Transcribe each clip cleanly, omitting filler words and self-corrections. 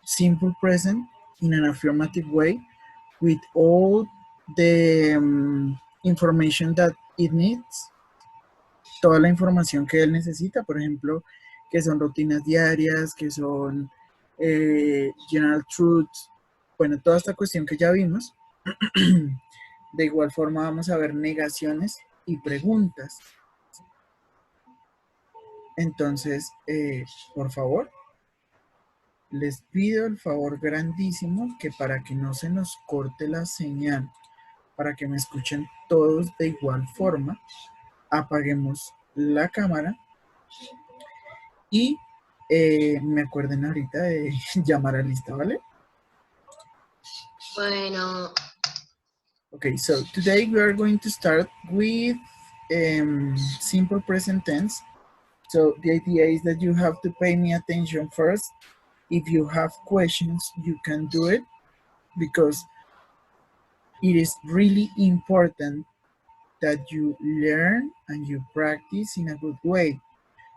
simple present in an affirmative way with all the information that it needs, toda la información que él necesita, por ejemplo, que son rutinas diarias, que son general truths, bueno, toda esta cuestión que ya vimos. De igual forma vamos a ver negaciones y preguntas. Entonces, por favor, les pido el favor grandísimo que para que no se nos corte la señal, para que me escuchen todos de igual forma, apaguemos la cámara y me acuerden ahorita de llamar a lista, ¿vale? Bueno. Okay, so today we are going to start with simple present tense. So the idea is that you have to pay me attention first. If you have questions, you can do it because it is really important that you learn and you practice in a good way.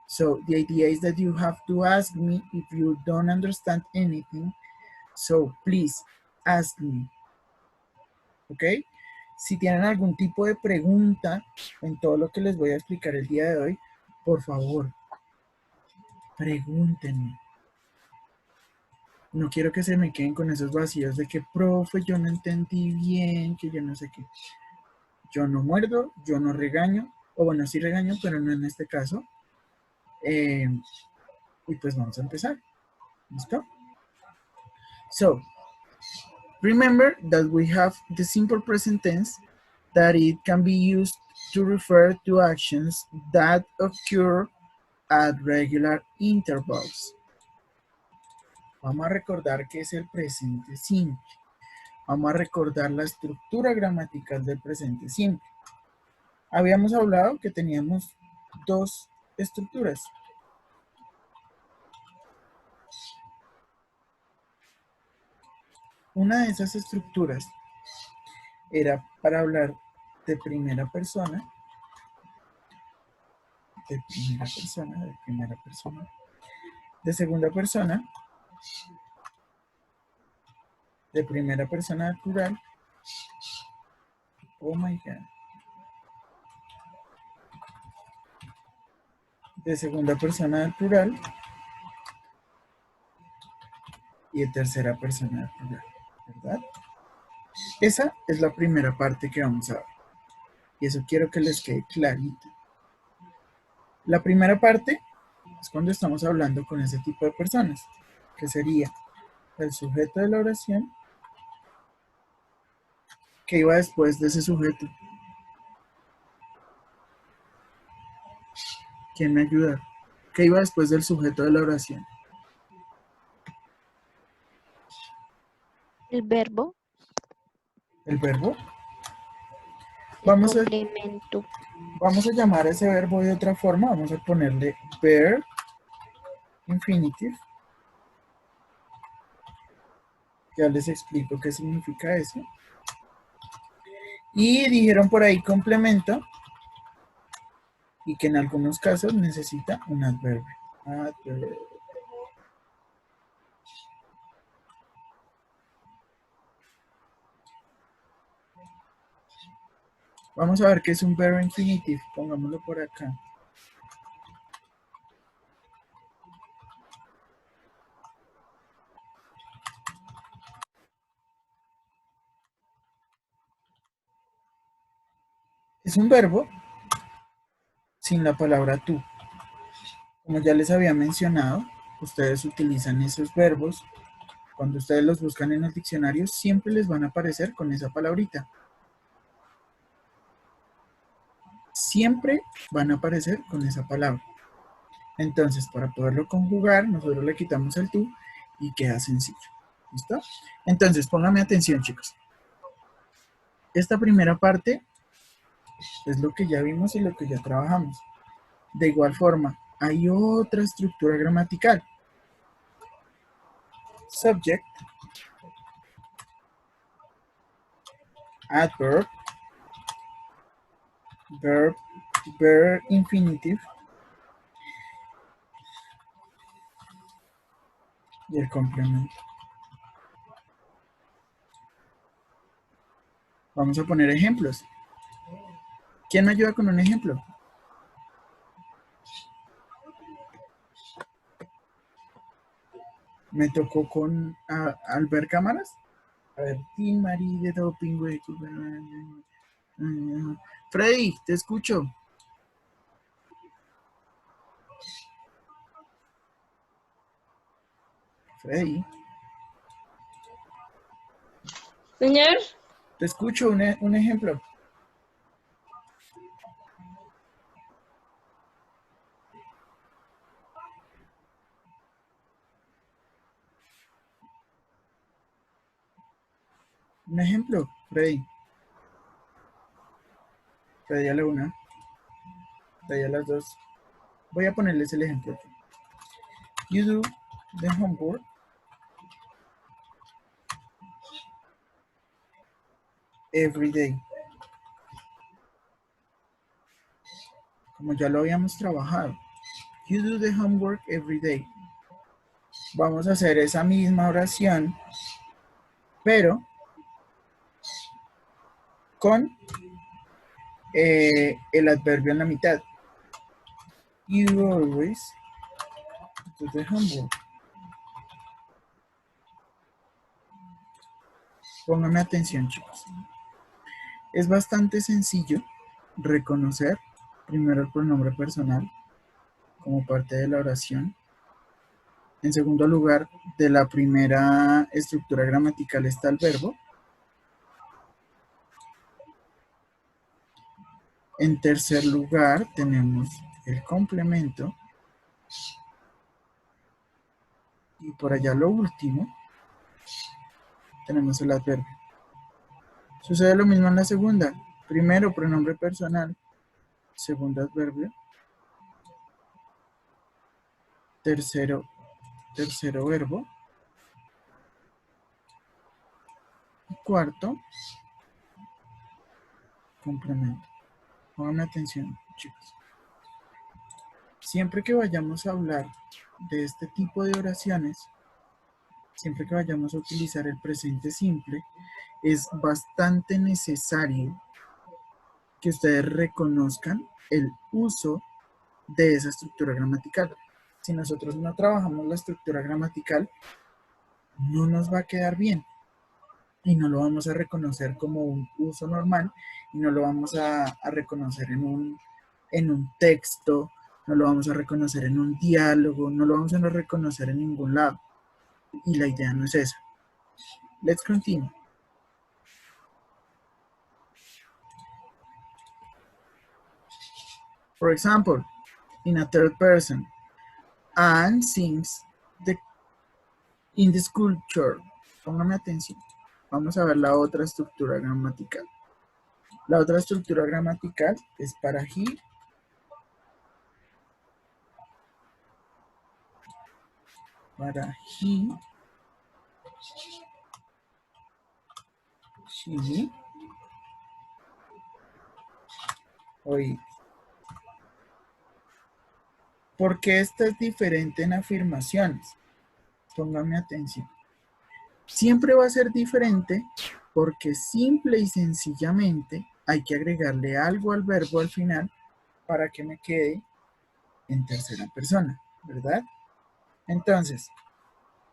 So the idea is that you have to ask me if you don't understand anything. So please ask me. ¿Ok? Si tienen algún tipo de pregunta en todo lo que les voy a explicar el día de hoy, por favor, pregúntenme. No quiero que se me queden con esos vacíos de que, profe, yo no entendí bien, que yo no sé qué. Yo no muerdo, yo no regaño, o bueno, sí regaño, pero no en este caso. Y pues vamos a empezar. ¿Listo? So, remember that we have the simple present tense that it can be used to refer to actions that occur at regular intervals. Vamos a recordar que es el presente simple. Vamos a recordar la estructura gramatical del presente simple. Habíamos hablado que teníamos dos estructuras. Una de esas estructuras era para hablar de primera persona, de segunda persona, de primera persona al plural. Oh my God. De segunda persona al plural y de tercera persona al plural, ¿verdad? Esa es la primera parte que vamos a ver. Y eso quiero que les quede clarito. La primera parte es cuando estamos hablando con ese tipo de personas, que sería el sujeto de la oración que iba después de ese sujeto. ¿Quién me ayuda? ¿Qué iba después del sujeto de la oración? El verbo. ¿El verbo? El complemento. Vamos a llamar a ese verbo de otra forma. Vamos a ponerle verb infinitive. Ya les explico qué significa eso. Y dijeron por ahí complemento y que en algunos casos necesita un adverbio. Vamos a ver qué es un verb infinitive. Pongámoslo por acá. Es un verbo sin la palabra tú. Como ya les había mencionado, ustedes utilizan esos verbos. Cuando ustedes los buscan en el diccionario, siempre les van a aparecer con esa palabrita. Siempre van a aparecer con esa palabra. Entonces, para poderlo conjugar, nosotros le quitamos el tú y queda sencillo. ¿Listo? Entonces, pónganme atención, chicos. Esta primera parte es lo que ya vimos y lo que ya trabajamos. De igual forma, hay otra estructura gramatical. Subject, adverb, verb, verb infinitive y el complemento. Vamos a poner ejemplos. ¿Quién me ayuda con un ejemplo? Me tocó con al ver cámaras. A ver, Tim Marie de Doping, güey. Freddy, te escucho. Freddy. Señor. Te escucho, un ejemplo. Un ejemplo, Freddy. Freddy a la una. Freddy a las dos. Voy a ponerles el ejemplo. You do the homework every day. Como ya lo habíamos trabajado. You do the homework every day. Vamos a hacer esa misma oración, pero con el adverbio en la mitad. You always do the homework. Pónganme atención, chicos. Es bastante sencillo reconocer primero el pronombre personal como parte de la oración. En segundo lugar, de la primera estructura gramatical está el verbo. En tercer lugar, tenemos el complemento. Y por allá lo último, tenemos el adverbio. Sucede lo mismo en la segunda. Primero, pronombre personal. Segundo, adverbio. Tercero, verbo. Y cuarto, complemento. Pongan atención, chicos. Siempre que vayamos a hablar de este tipo de oraciones, siempre que vayamos a utilizar el presente simple, es bastante necesario que ustedes reconozcan el uso de esa estructura gramatical. Si nosotros no trabajamos la estructura gramatical, no nos va a quedar bien y no lo vamos a reconocer como un uso normal y no lo vamos a reconocer en un texto, no lo vamos a reconocer en un diálogo, no lo vamos a reconocer en ningún lado. Y la idea no es esa. Let's continue. For example, in a third person, Anne sings in the sculpture. Póngame atención. Vamos a ver la otra estructura gramatical. La otra estructura gramatical es para he. Para he. She. O it. ¿Por qué esta es diferente en afirmaciones? Póngame atención. Siempre va a ser diferente porque simple y sencillamente hay que agregarle algo al verbo al final para que me quede en tercera persona, ¿verdad? Entonces,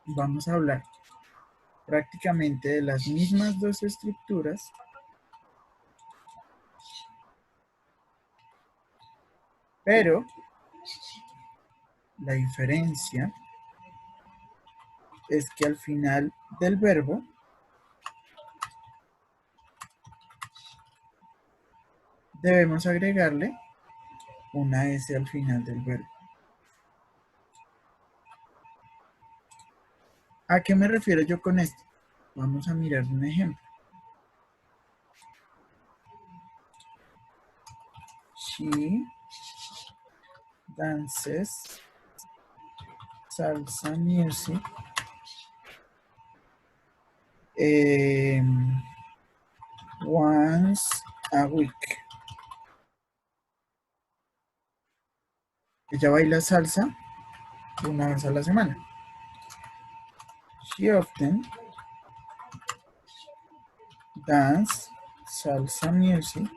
vamos a hablar prácticamente de las mismas dos estructuras, pero la diferencia es que al final del verbo debemos agregarle una S al final del verbo. ¿A qué me refiero yo con esto? Vamos a mirar un ejemplo. She dances salsa music once a week. Ella baila salsa una vez a la semana. She often dances Salsa music.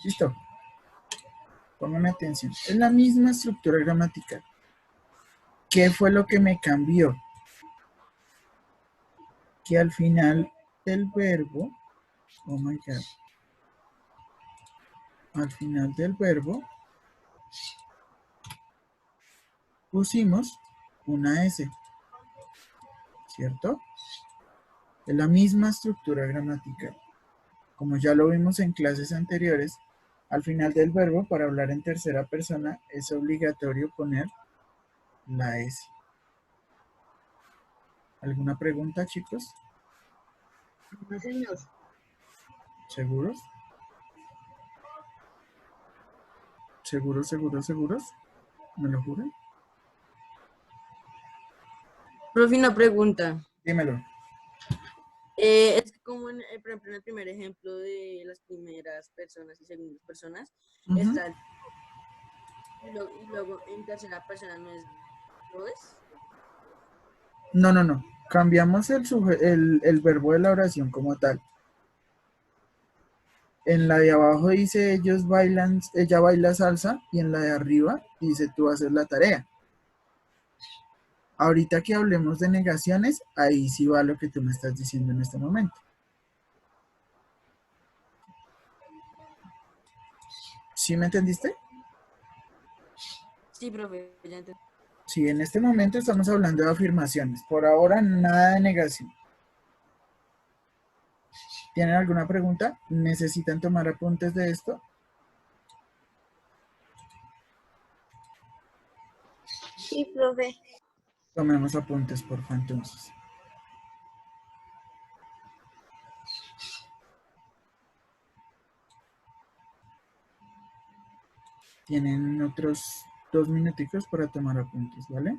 Listo. Póngame atención. Es la misma estructura gramatical. ¿Qué fue lo que me cambió? Que al final del verbo, oh my god, al final del verbo pusimos una S, ¿cierto? Es la misma estructura gramatical. Como ya lo vimos en clases anteriores, al final del verbo, para hablar en tercera persona, es obligatorio poner la S. ¿Alguna pregunta, chicos? No, señor. ¿Seguros? ¿Seguros, seguros, seguros? ¿Me lo juran? Profe, una pregunta. Dímelo. Es que como por ejemplo, en el primer ejemplo de las primeras personas y segundas personas, está el y luego en tercera persona no es ¿lo es? No, no, no. Cambiamos el verbo de la oración como tal. En la de abajo dice ellos bailan, ella baila salsa, y en la de arriba dice tú haces la tarea. Ahorita que hablemos de negaciones, ahí sí va lo que tú me estás diciendo en este momento. ¿Sí me entendiste? Sí, profe, ya entendí. Sí, en este momento estamos hablando de afirmaciones. Por ahora, nada de negación. ¿Tienen alguna pregunta? ¿Necesitan tomar apuntes de esto? Sí, profe. Tomemos apuntes, por favor, entonces. Tienen otros 2 minuticos para tomar apuntes, ¿vale?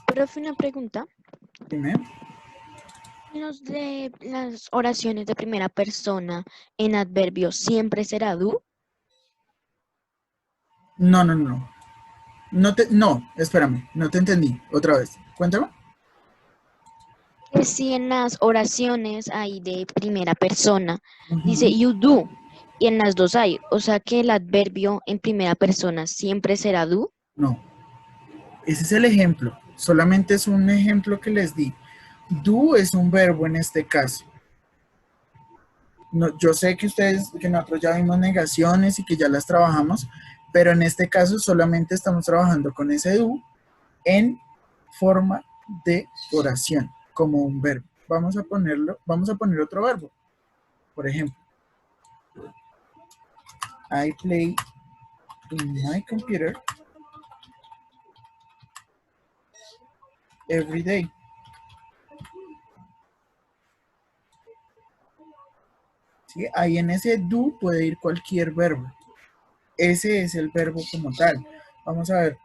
Profe, una pregunta. Dime. Los de las oraciones de primera persona en adverbio siempre será do. No, no, no. No, espérame, no te entendí. Otra vez. Cuéntame. Que si en las oraciones hay de primera persona, dice Ujú. you do, y en las dos hay. O sea que el adverbio en primera persona siempre será do. No, ese es el ejemplo. Solamente es un ejemplo que les di. Do es un verbo en este caso. No, yo sé que que nosotros ya vimos negaciones y que ya las trabajamos, pero en este caso solamente estamos trabajando con ese do en forma de oración, como un verbo. Vamos a poner otro verbo. Por ejemplo, I play in my computer every day. ¿Sí? Ahí en ese do puede ir cualquier verbo. Ese es el verbo como tal. Vamos a ver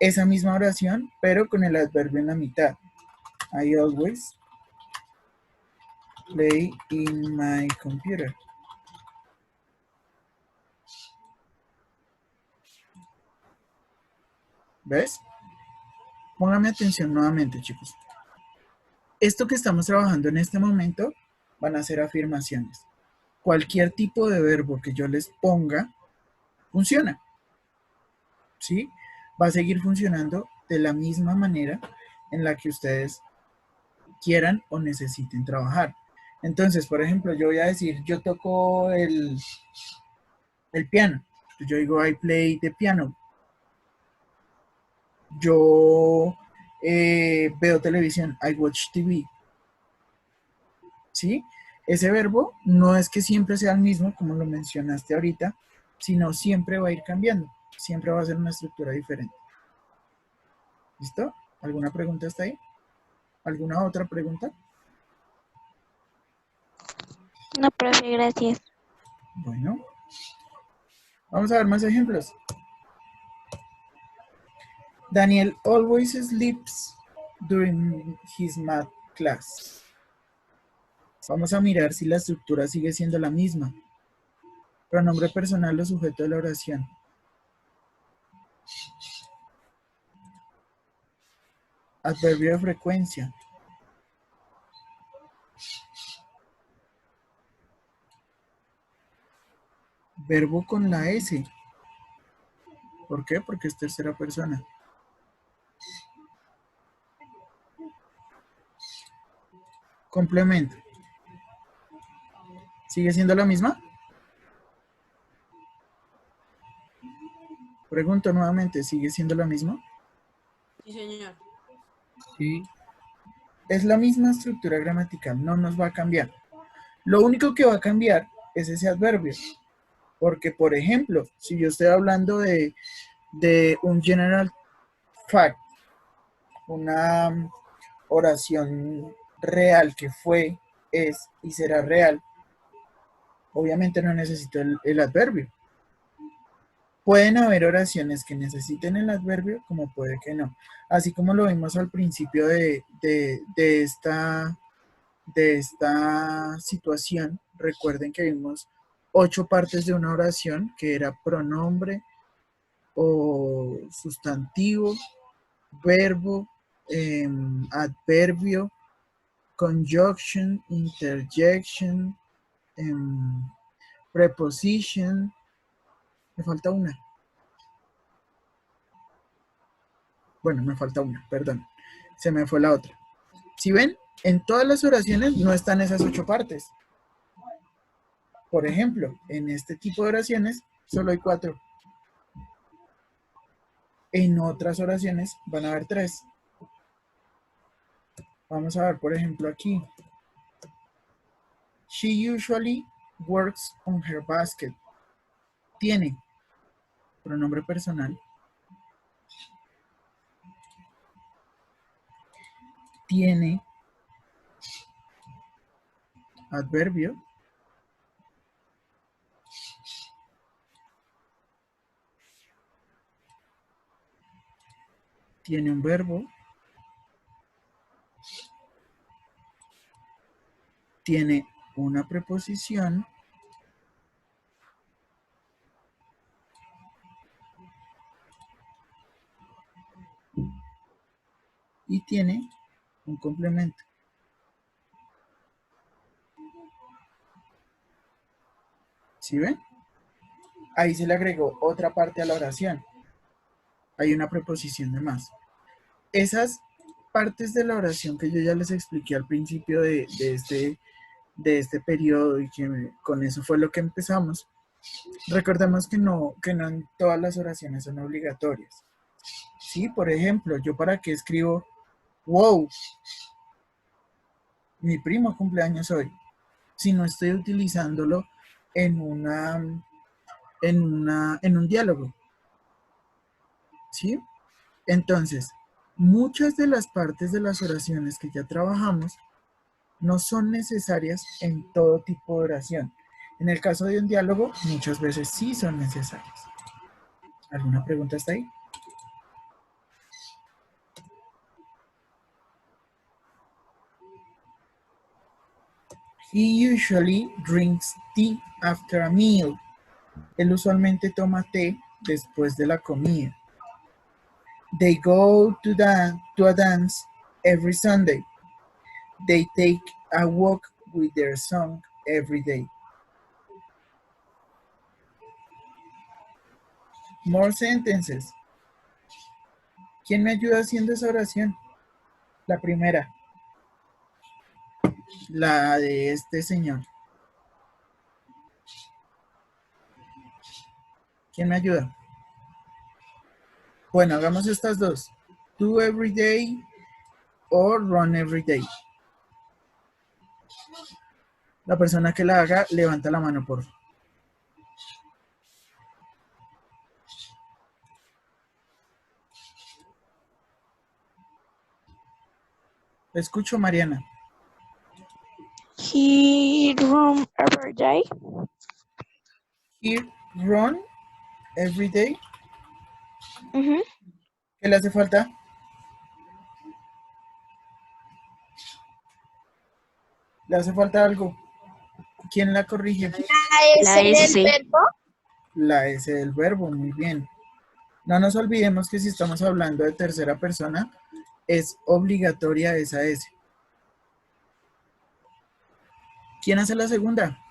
esa misma oración, pero con el adverbio en la mitad. I always play in my computer. ¿Ves? Póngame atención nuevamente, chicos. Esto que estamos trabajando en este momento van a ser afirmaciones. Cualquier tipo de verbo que yo les ponga funciona. ¿Sí? Va a seguir funcionando de la misma manera en la que ustedes quieran o necesiten trabajar. Entonces, por ejemplo, yo voy a decir, yo toco el piano. Yo digo, I play the piano. Yo veo televisión, I watch TV. ¿Sí? Ese verbo no es que siempre sea el mismo, como lo mencionaste ahorita, sino siempre va a ir cambiando. Siempre va a ser una estructura diferente. ¿Listo? ¿Alguna pregunta hasta ahí? ¿Alguna otra pregunta? No, profe, gracias. Bueno, vamos a ver más ejemplos. Daniel always sleeps during his math class. Vamos a mirar si la estructura sigue siendo la misma. Pronombre personal o sujeto de la oración. Adverbio de frecuencia. Verbo con la S. ¿Por qué? Porque es tercera persona. Complemento. ¿Sigue siendo la misma? Pregunto nuevamente, ¿sigue siendo la misma? Sí, señor. Sí. Es la misma estructura gramatical, no nos va a cambiar. Lo único que va a cambiar es ese adverbio. Porque, por ejemplo, si yo estoy hablando de un general fact, una oración real que fue, es y será real, obviamente no necesito el adverbio. Pueden haber oraciones que necesiten el adverbio, como puede que no. Así como lo vimos al principio de esta situación, recuerden que vimos 8 partes de una oración, que era pronombre o sustantivo, verbo, adverbio, conjunction, interjection, preposition. Me falta una. Bueno, me falta una, perdón. Se me fue la otra. Si ven, en todas las oraciones no están esas 8 partes. Por ejemplo, en este tipo de oraciones solo hay 4. En otras oraciones van a haber 3. Vamos a ver, por ejemplo, aquí. She usually works on her basket. Tiene pronombre personal. Tiene adverbio. Tiene un verbo. Tiene una preposición. Y tiene un complemento. ¿Sí ven? Ahí se le agregó otra parte a la oración. Hay una preposición de más. Esas partes de la oración que yo ya les expliqué al principio de este periodo y que con eso fue lo que empezamos, recordemos que no en todas las oraciones son obligatorias. Sí, por ejemplo, yo para qué escribo wow, mi primo cumpleaños hoy, si no estoy utilizándolo en un diálogo. ¿Sí? Entonces, muchas de las partes de las oraciones que ya trabajamos no son necesarias en todo tipo de oración. En el caso de un diálogo, muchas veces sí son necesarias. ¿Alguna pregunta hasta ahí? He usually drinks tea after a meal. Él usualmente toma té después de la comida. They go to a dance every Sunday. They take a walk with their son every day. More sentences. ¿Quién me ayuda haciendo esa oración? La primera. La de este señor. ¿Quién me ayuda? Bueno, hagamos estas dos. Do every day or run every day. La persona que la haga, levanta la mano, por favor. Escucho, Mariana. He run every day. He run every day. Ujú. ¿Qué le hace falta? ¿Le hace falta algo? ¿Quién la corrige? La S del S. verbo. La S del verbo, muy bien. No nos olvidemos que si estamos hablando de tercera persona, es obligatoria esa S. ¿Quién hace la segunda?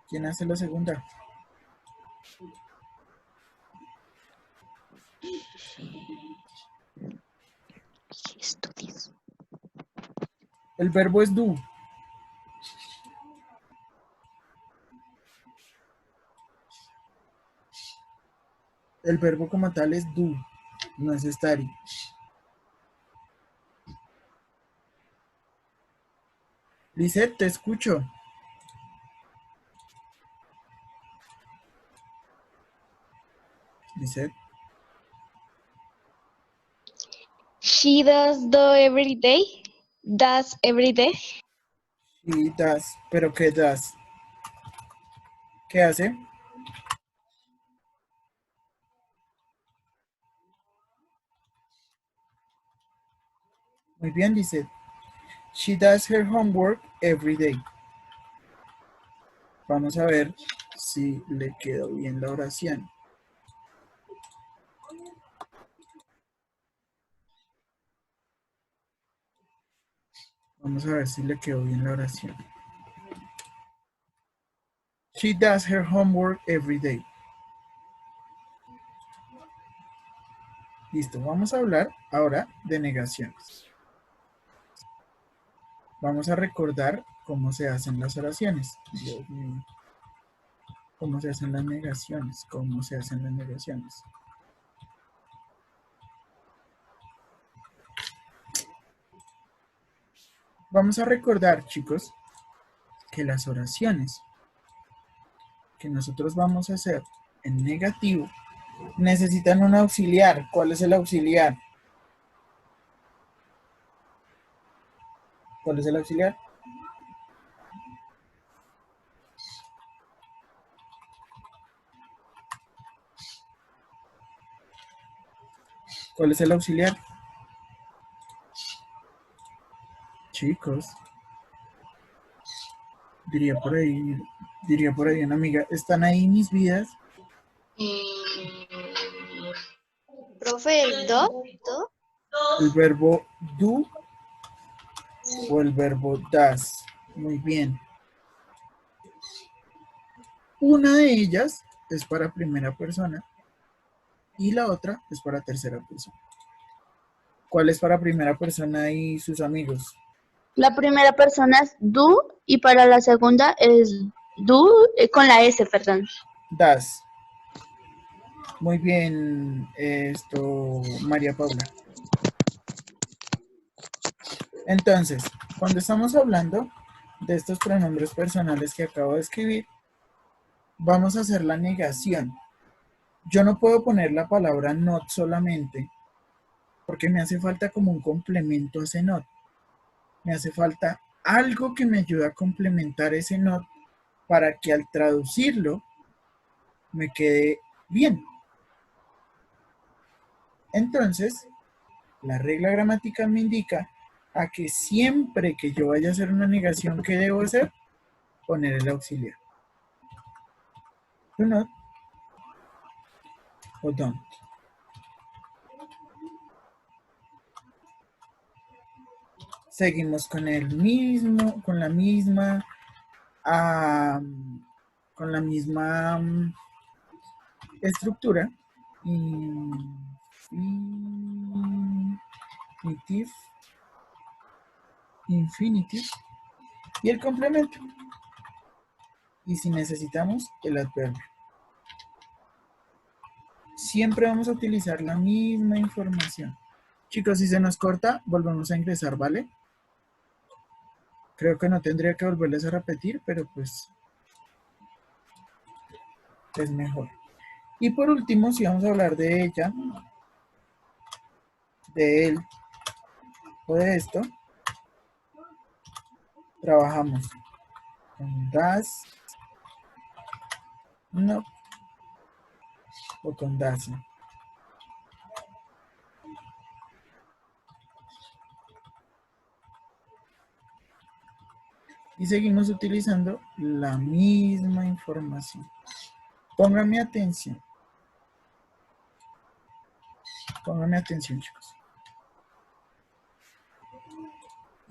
¿Quién hace la segunda? Estudios. El verbo es do. El verbo como tal es do, no es study. Lisette, te escucho. Lisette. She does do every day. Does every day. Y das, pero ¿qué das? ¿Qué hace? Muy bien, Lisette. She does her homework every day. Vamos a ver si le quedó bien la oración. Vamos a ver si le quedó bien la oración. She does her homework every day. Listo, vamos a hablar ahora de negaciones. Vamos a recordar cómo se hacen las oraciones. Dios mío. ¿Cómo se hacen las negaciones? ¿Cómo se hacen las negaciones? Vamos a recordar, chicos, que las oraciones que nosotros vamos a hacer en negativo necesitan un auxiliar. ¿Cuál es el auxiliar? ¿Cuál es el auxiliar? ¿Cuál es el auxiliar? Chicos, diría por ahí una amiga, ¿están ahí mis vidas? Profe, el do. ¿El verbo do o el verbo das? Muy bien. Una de ellas es para primera persona y la otra es para tercera persona. ¿Cuál es para primera persona y sus amigos? La primera persona es do y para la segunda es do con la S, perdón. Das. Muy bien, María Paula. Entonces, cuando estamos hablando de estos pronombres personales que acabo de escribir, vamos a hacer la negación. Yo no puedo poner la palabra not solamente, porque me hace falta como un complemento a ese not. Me hace falta algo que me ayude a complementar ese not para que al traducirlo me quede bien. Entonces, la regla gramatical me indica a que siempre que yo vaya a hacer una negación, ¿qué debo hacer? Poner el auxiliar. Do not o don't. Seguimos con el mismo, con la misma estructura. Infinitive y el complemento. Y si necesitamos el adverbio. Siempre vamos a utilizar la misma información. Chicos, si se nos corta, volvemos a ingresar, ¿vale? Creo que no tendría que volverles a repetir, pero pues es mejor. Y por último, si vamos a hablar de ella, de él o de esto, trabajamos con das, no, o con das. Y seguimos utilizando la misma información. Pónganme atención. Pónganme atención, chicos.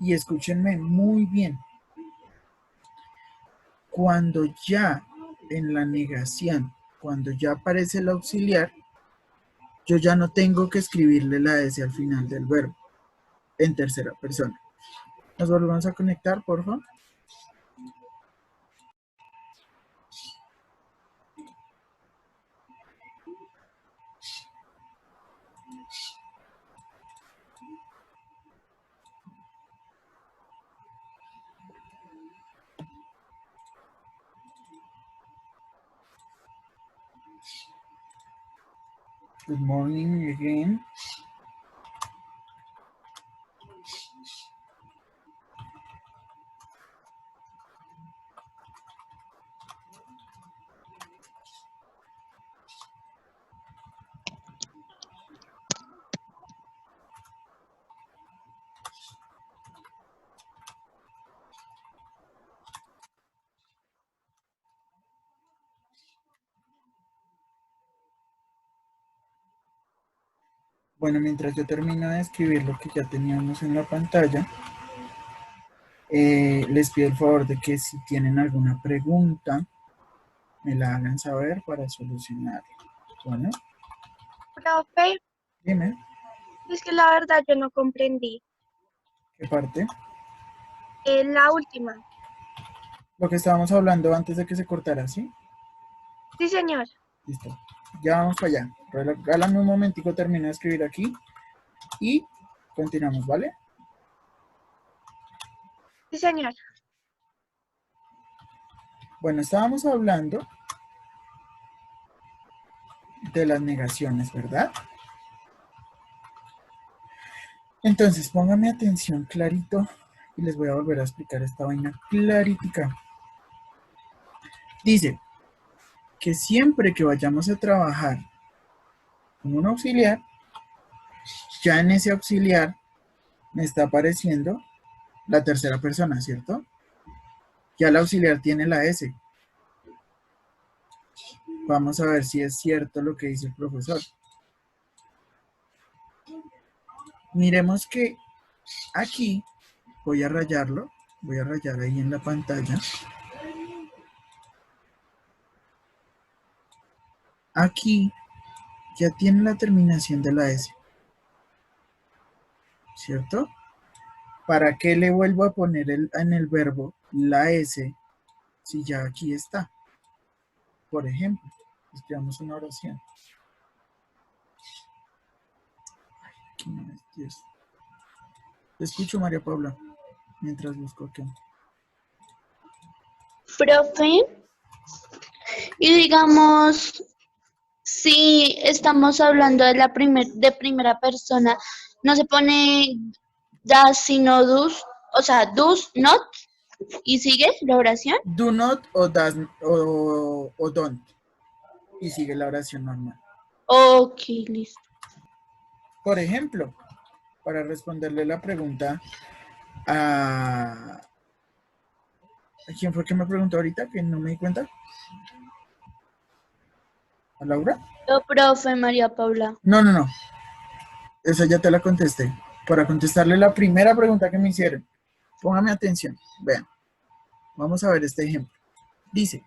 Y escúchenme muy bien. Cuando ya en la negación, cuando ya aparece el auxiliar, yo ya no tengo que escribirle la S al final del verbo en tercera persona. Nos volvemos a conectar, por favor. Good morning again. Bueno, mientras yo termino de escribir lo que ya teníamos en la pantalla, les pido el favor de que si tienen alguna pregunta, me la hagan saber para solucionarla. Bueno, Profe, dime, es que la verdad yo no comprendí. ¿qué parte? La última. Lo que estábamos hablando antes de que se cortara, ¿sí? Sí, señor. Listo. Ya vamos para allá. Regálame un momentico, termino de escribir aquí y continuamos, ¿vale? Sí, señor. Bueno, estábamos hablando de las negaciones, ¿verdad? Entonces, pónganme atención clarito y les voy a volver a explicar esta vaina clarítica. Dice que siempre que vayamos a trabajar con un auxiliar, ya en ese auxiliar me está apareciendo la tercera persona, ¿cierto? Ya el auxiliar tiene la S. Vamos a ver si es cierto lo que dice el profesor. Miremos que aquí, voy a rayarlo, voy a rayar ahí en la pantalla. Aquí ya tiene la terminación de la S, ¿cierto? ¿Para qué le vuelvo a poner en el verbo la S si ya aquí está? Por ejemplo, escribamos una oración. Aquí no es, Dios. Te escucho, María Paula, mientras busco aquí. Profe, y digamos, si estamos hablando de de primera persona, no se pone das sino dus, o sea, dus, not, y sigue la oración. Do not o, does, o don't. Y sigue la oración normal. Ok, listo. Por ejemplo, para responderle la pregunta a... ¿Quién fue que me preguntó ahorita que no me di cuenta? ¿A Laura? Yo, profe María Paula. No. Esa ya te la contesté. Para contestarle la primera pregunta que me hicieron. Póngame atención. Vean. Vamos a ver este ejemplo. Dice,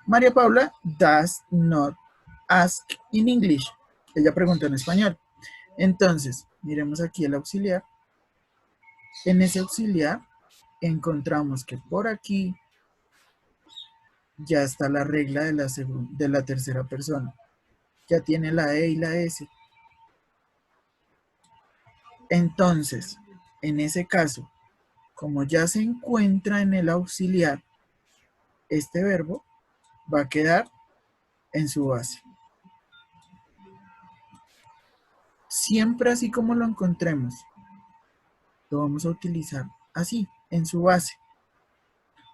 María Paula does not ask in English. Ella preguntó en español. Entonces, miremos aquí el auxiliar. En ese auxiliar encontramos que por aquí ya está la regla de la tercera persona. Ya tiene la E y la S. Entonces, en ese caso, como ya se encuentra en el auxiliar, este verbo va a quedar en su base. Siempre así como lo encontremos, lo vamos a utilizar así, en su base.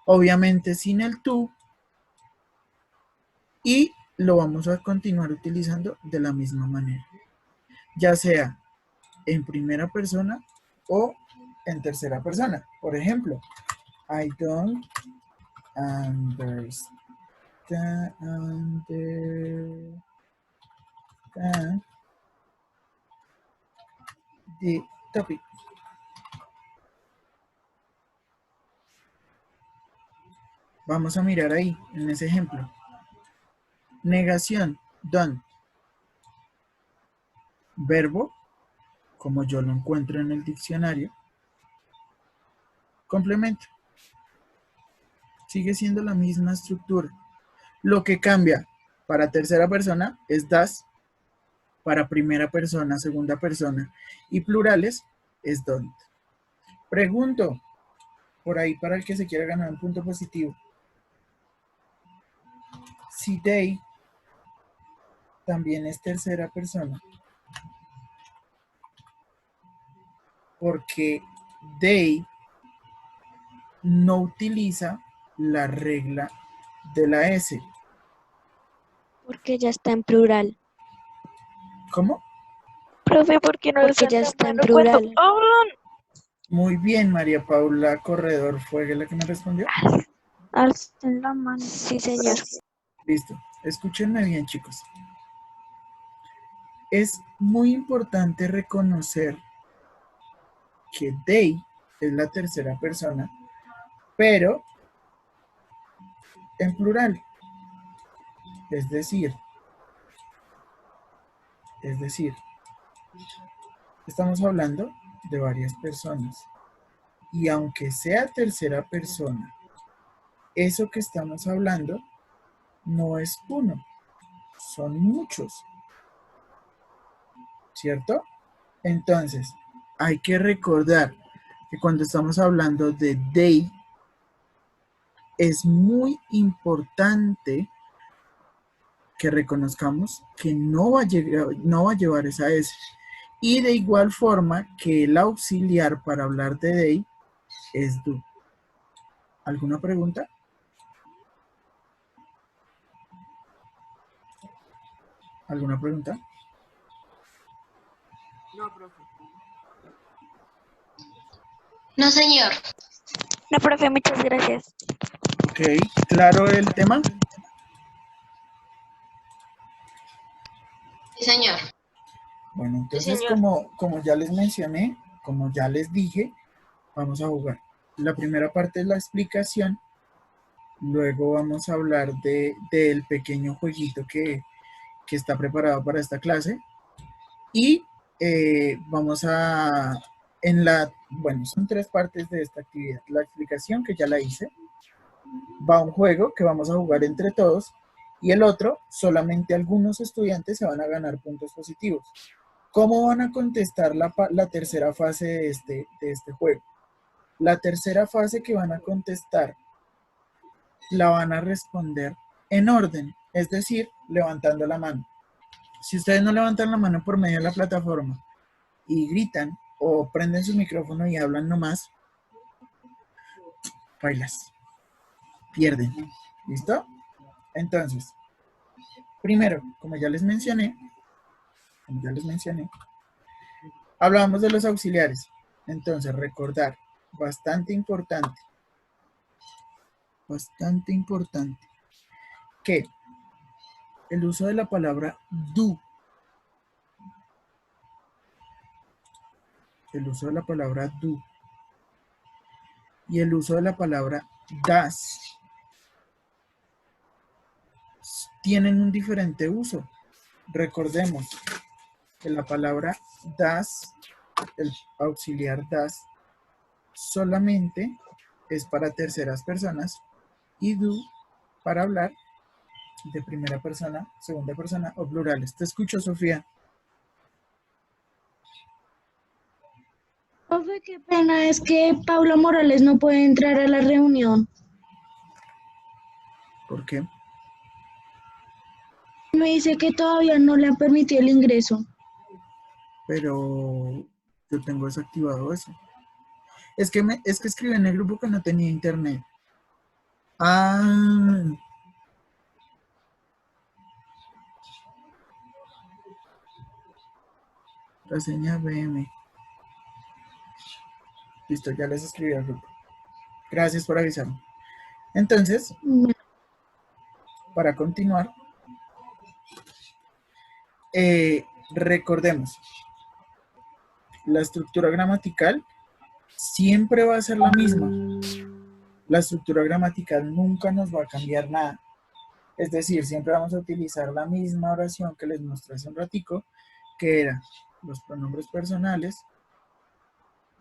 obviamente sin el tú, y lo vamos a continuar utilizando de la misma manera, ya sea en primera persona o en tercera persona. Por ejemplo, I don't understand the topic. Vamos a mirar ahí, en ese ejemplo. Negación, don't. Verbo, como yo lo encuentro en el diccionario. Complemento. Sigue siendo la misma estructura. Lo que cambia para tercera persona es das, para primera persona, segunda persona y plurales es don't. Pregunto, por ahí para el que se quiera ganar un punto positivo. Si they también es tercera persona, porque they no utiliza la regla de la S. Porque ya está en plural. ¿Cómo? Profe, ¿por qué no Porque usan ya tan está en malo cuando plural. hablan? Muy bien, María Paula Corredor fue la que me respondió. Alcen la mano. Sí, señor. Listo. Escúchenme bien, chicos. Es muy importante reconocer que they es la tercera persona, pero en plural. Es decir, estamos hablando de varias personas. Y aunque sea tercera persona, eso que estamos hablando no es uno, son muchos. ¿Cierto? Entonces, hay que recordar que cuando estamos hablando de they, es muy importante que reconozcamos que no va a llevar esa S. Y de igual forma que el auxiliar para hablar de they es do. ¿Alguna pregunta? ¿Alguna pregunta? No, profe. No, señor. No, profe, muchas gracias. Ok, ¿claro el tema? Sí, señor. Bueno, entonces señor. como ya les mencioné, como ya les dije, vamos a jugar. La primera parte es la explicación, luego vamos a hablar del pequeño jueguito que está preparado para esta clase y vamos a, bueno, son 3 partes de esta actividad. La explicación, que ya la hice, va un juego que vamos a jugar entre todos y el otro, solamente algunos estudiantes se van a ganar puntos positivos. ¿Cómo van a contestar la tercera fase de este juego? La tercera fase que van a contestar la van a responder en orden, es decir, levantando la mano. Si ustedes no levantan la mano por medio de la plataforma y gritan o prenden su micrófono y hablan nomás, bailas, pierden. ¿Listo? Entonces, primero, como ya les mencioné, hablábamos de los auxiliares. Entonces, recordar, bastante importante, que el uso de la palabra do, y el uso de la palabra das tienen un diferente uso. Recordemos que la palabra das, el auxiliar das, solamente es para terceras personas y do para hablar de primera persona, segunda persona o plurales. Te escucho, Sofía. Profe, qué pena, es que Paula Morales no puede entrar a la reunión. ¿Por qué? Me dice que todavía no le han permitido el ingreso. Pero yo tengo desactivado eso. Es que escribí en el grupo que no tenía internet. Ah, reseña BM. Listo, ya les escribí al grupo. Gracias por avisarme. Entonces, para continuar, recordemos, la estructura gramatical siempre va a ser la misma. La estructura gramatical nunca nos va a cambiar nada. Es decir, siempre vamos a utilizar la misma oración que les mostré hace un ratico, que era los pronombres personales,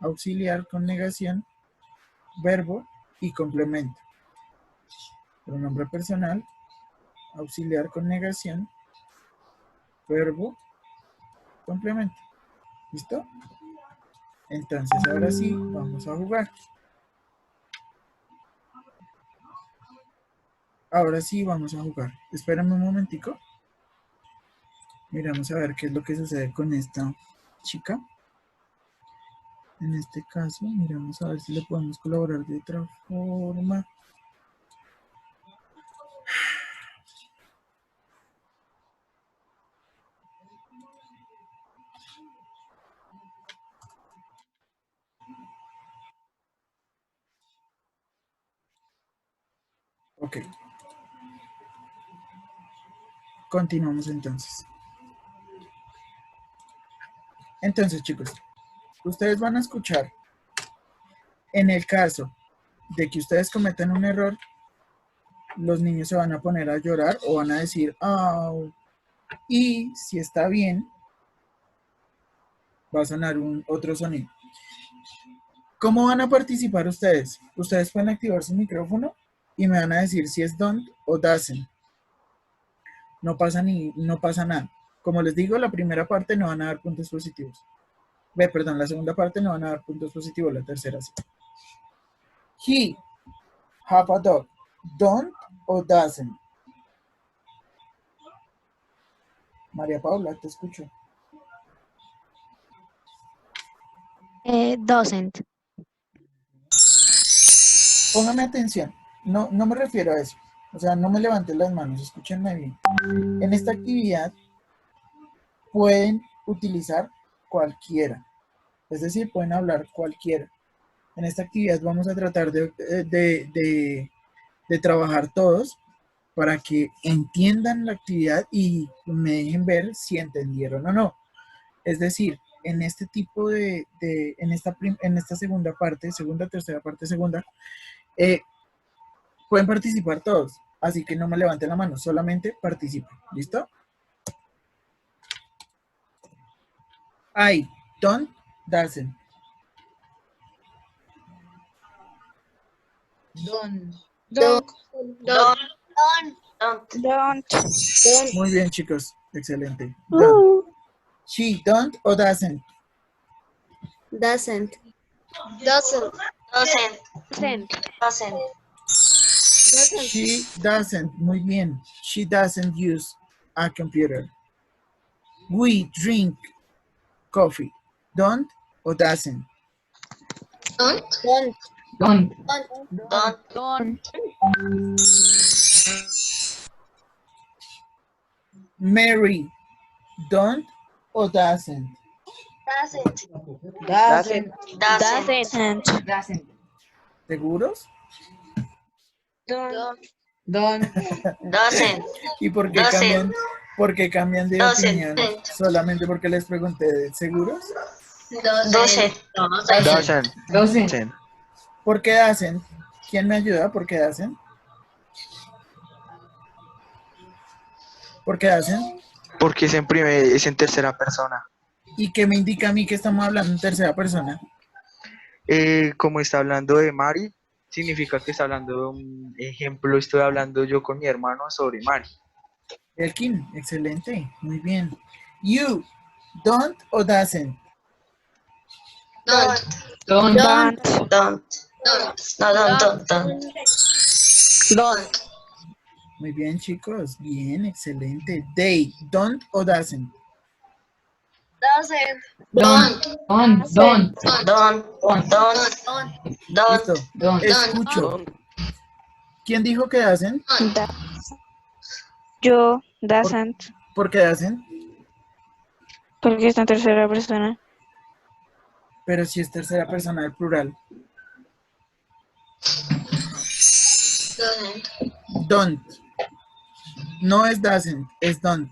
auxiliar con negación, verbo y complemento. Pronombre personal, auxiliar con negación, verbo, complemento. ¿Listo? Entonces ahora sí, vamos a jugar. Ahora sí vamos a jugar. Espérame un momentico. Miramos a ver qué es lo que sucede con esta chica. En este caso, miramos a ver si le podemos colaborar de otra forma. Ok. Continuamos entonces. Entonces, chicos, ustedes van a escuchar, en el caso de que ustedes cometan un error, los niños se van a poner a llorar o van a decir, oh, y si está bien, va a sonar otro sonido. ¿Cómo van a participar ustedes? Ustedes pueden activar su micrófono y me van a decir si es don't o doesn't. No pasa nada. Como les digo, la primera parte no van a dar puntos positivos. Perdón, la segunda parte no van a dar puntos positivos, la tercera sí. He have a dog. Don't o doesn't. María Paula, te escucho. Doesn't. Póngame atención. No me refiero a eso. O sea, no me levanten las manos, escúchenme bien. En esta actividad pueden utilizar cualquiera. Es decir, pueden hablar cualquiera. En esta actividad vamos a tratar de trabajar todos para que entiendan la actividad y me dejen ver si entendieron o no. Es decir, en este tipo en esta segunda parte, tercera parte, segunda, pueden participar todos. Así que no me levanten la mano, solamente participen. ¿Listo? I don't, doesn't. Don. Don't. Muy bien, chicos. Excelente. Don't. She don't o doesn't. Doesn't. She doesn't. Muy bien. She doesn't use a computer. We drink coffee. Don't o doesn't. Don. Mary don't o doesn't. Doesn't. ¿Seguros? Don. ¿Y por qué cambian de opinión? Solamente porque les pregunté, ¿seguros? Doesn't. ¿Por qué hacen? ¿Quién me ayuda? ¿Por qué hacen? ¿Por qué hacen? Porque es en tercera persona. ¿Y qué me indica a mí que estamos hablando en tercera persona? Como está hablando de Mari, significa que está hablando de un ejemplo. Estoy hablando yo con mi hermano sobre Mari. Elkin, excelente, muy bien. You, don't o doesn't. Don. Muy bien, chicos, bien, excelente. They, don't o doesn't. Don. Listo, Don. escucho. ¿Quién dijo que doesn't? Yo, doesn't, ¿Por qué doesn't? porque está en tercera persona. Pero si es tercera persona del plural. Don't. No es doesn't, es don't.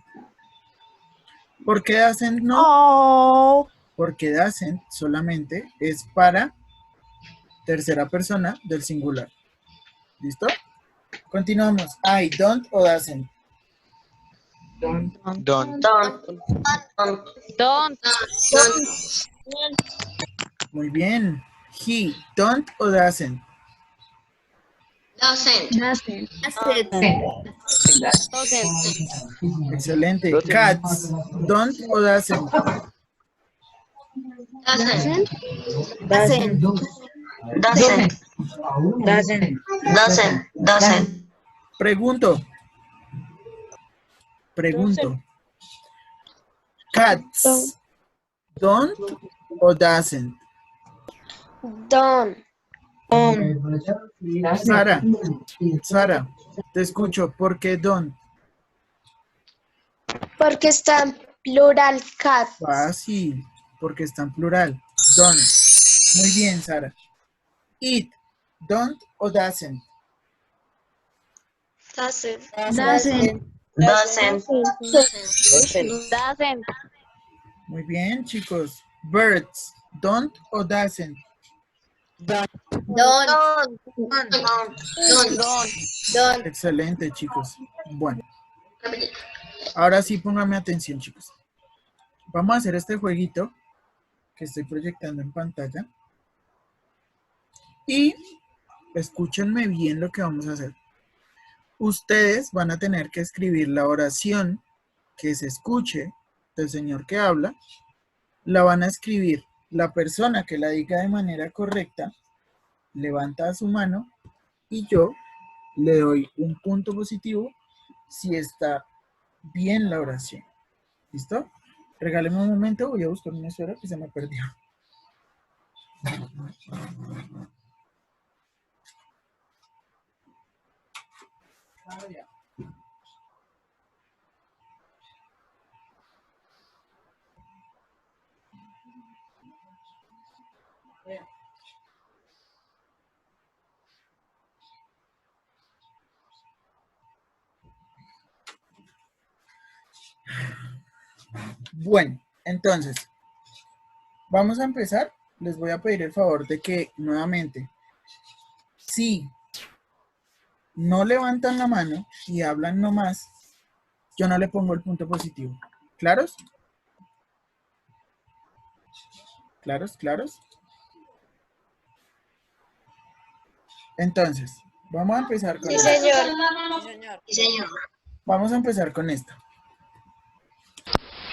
¿Por qué doesn't no? Porque doesn't solamente es para tercera persona del singular. ¿Listo? Continuamos. I don't o doesn't. Don't. Muy bien. He don't o doesn't. Doesn't. Excelente. Doesn't. Cats don't o doesn't. Doesn't. Pregunto. Cats don't o doesn't. Sara, te escucho. ¿Por qué don't? Porque está en plural cat. Fácil, porque está en plural. Don't. Muy bien, Sara. It, don't o doesn't. Doesn't. Muy bien, chicos. Birds, don't o doesn't. Excelente, chicos. Bueno, ahora sí pónganme atención, chicos. Vamos a hacer este jueguito que estoy proyectando en pantalla. Y escúchenme bien lo que vamos a hacer. Ustedes van a tener que escribir la oración que se escuche del señor que habla. La van a escribir. La persona que la diga de manera correcta levanta su mano y yo le doy un punto positivo si está bien la oración. ¿Listo? Regáleme un momento, voy a buscar una esfera que se me perdió. Ya. Bueno, entonces, vamos a empezar. Les voy a pedir el favor de que, nuevamente, si no levantan la mano y hablan nomás, yo no le pongo el punto positivo. ¿Claros? ¿Claros? Entonces, vamos a empezar con esto. Vamos a empezar con esto.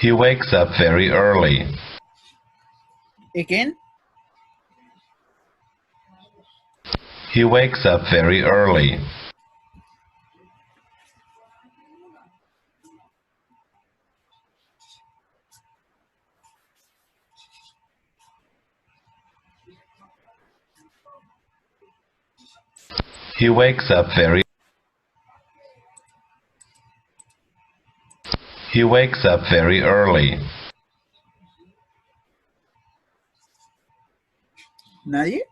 He wakes up very early. Again. He wakes up very early. He wakes up very He wakes up very early. ¿Nadie?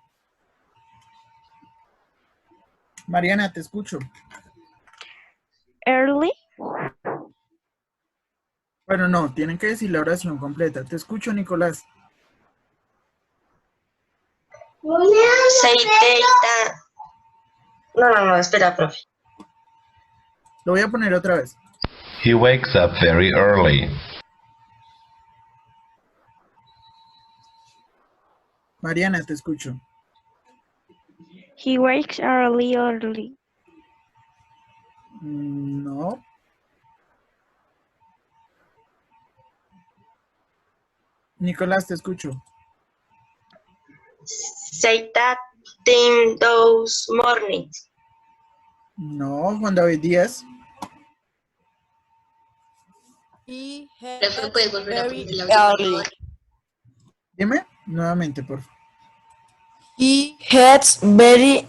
Mariana, te escucho. Early. Bueno, no, tienen que decir la oración completa. Te escucho, Nicolás. No, espera, profe. Lo voy a poner otra vez. He wakes up very early. Mariana, te escucho. He wakes early. No. Nicolás, te escucho. Say that in those mornings. No, Juan David Díaz. He ¿Puedes volver a very poner la early. Dime nuevamente, por favor. He heads very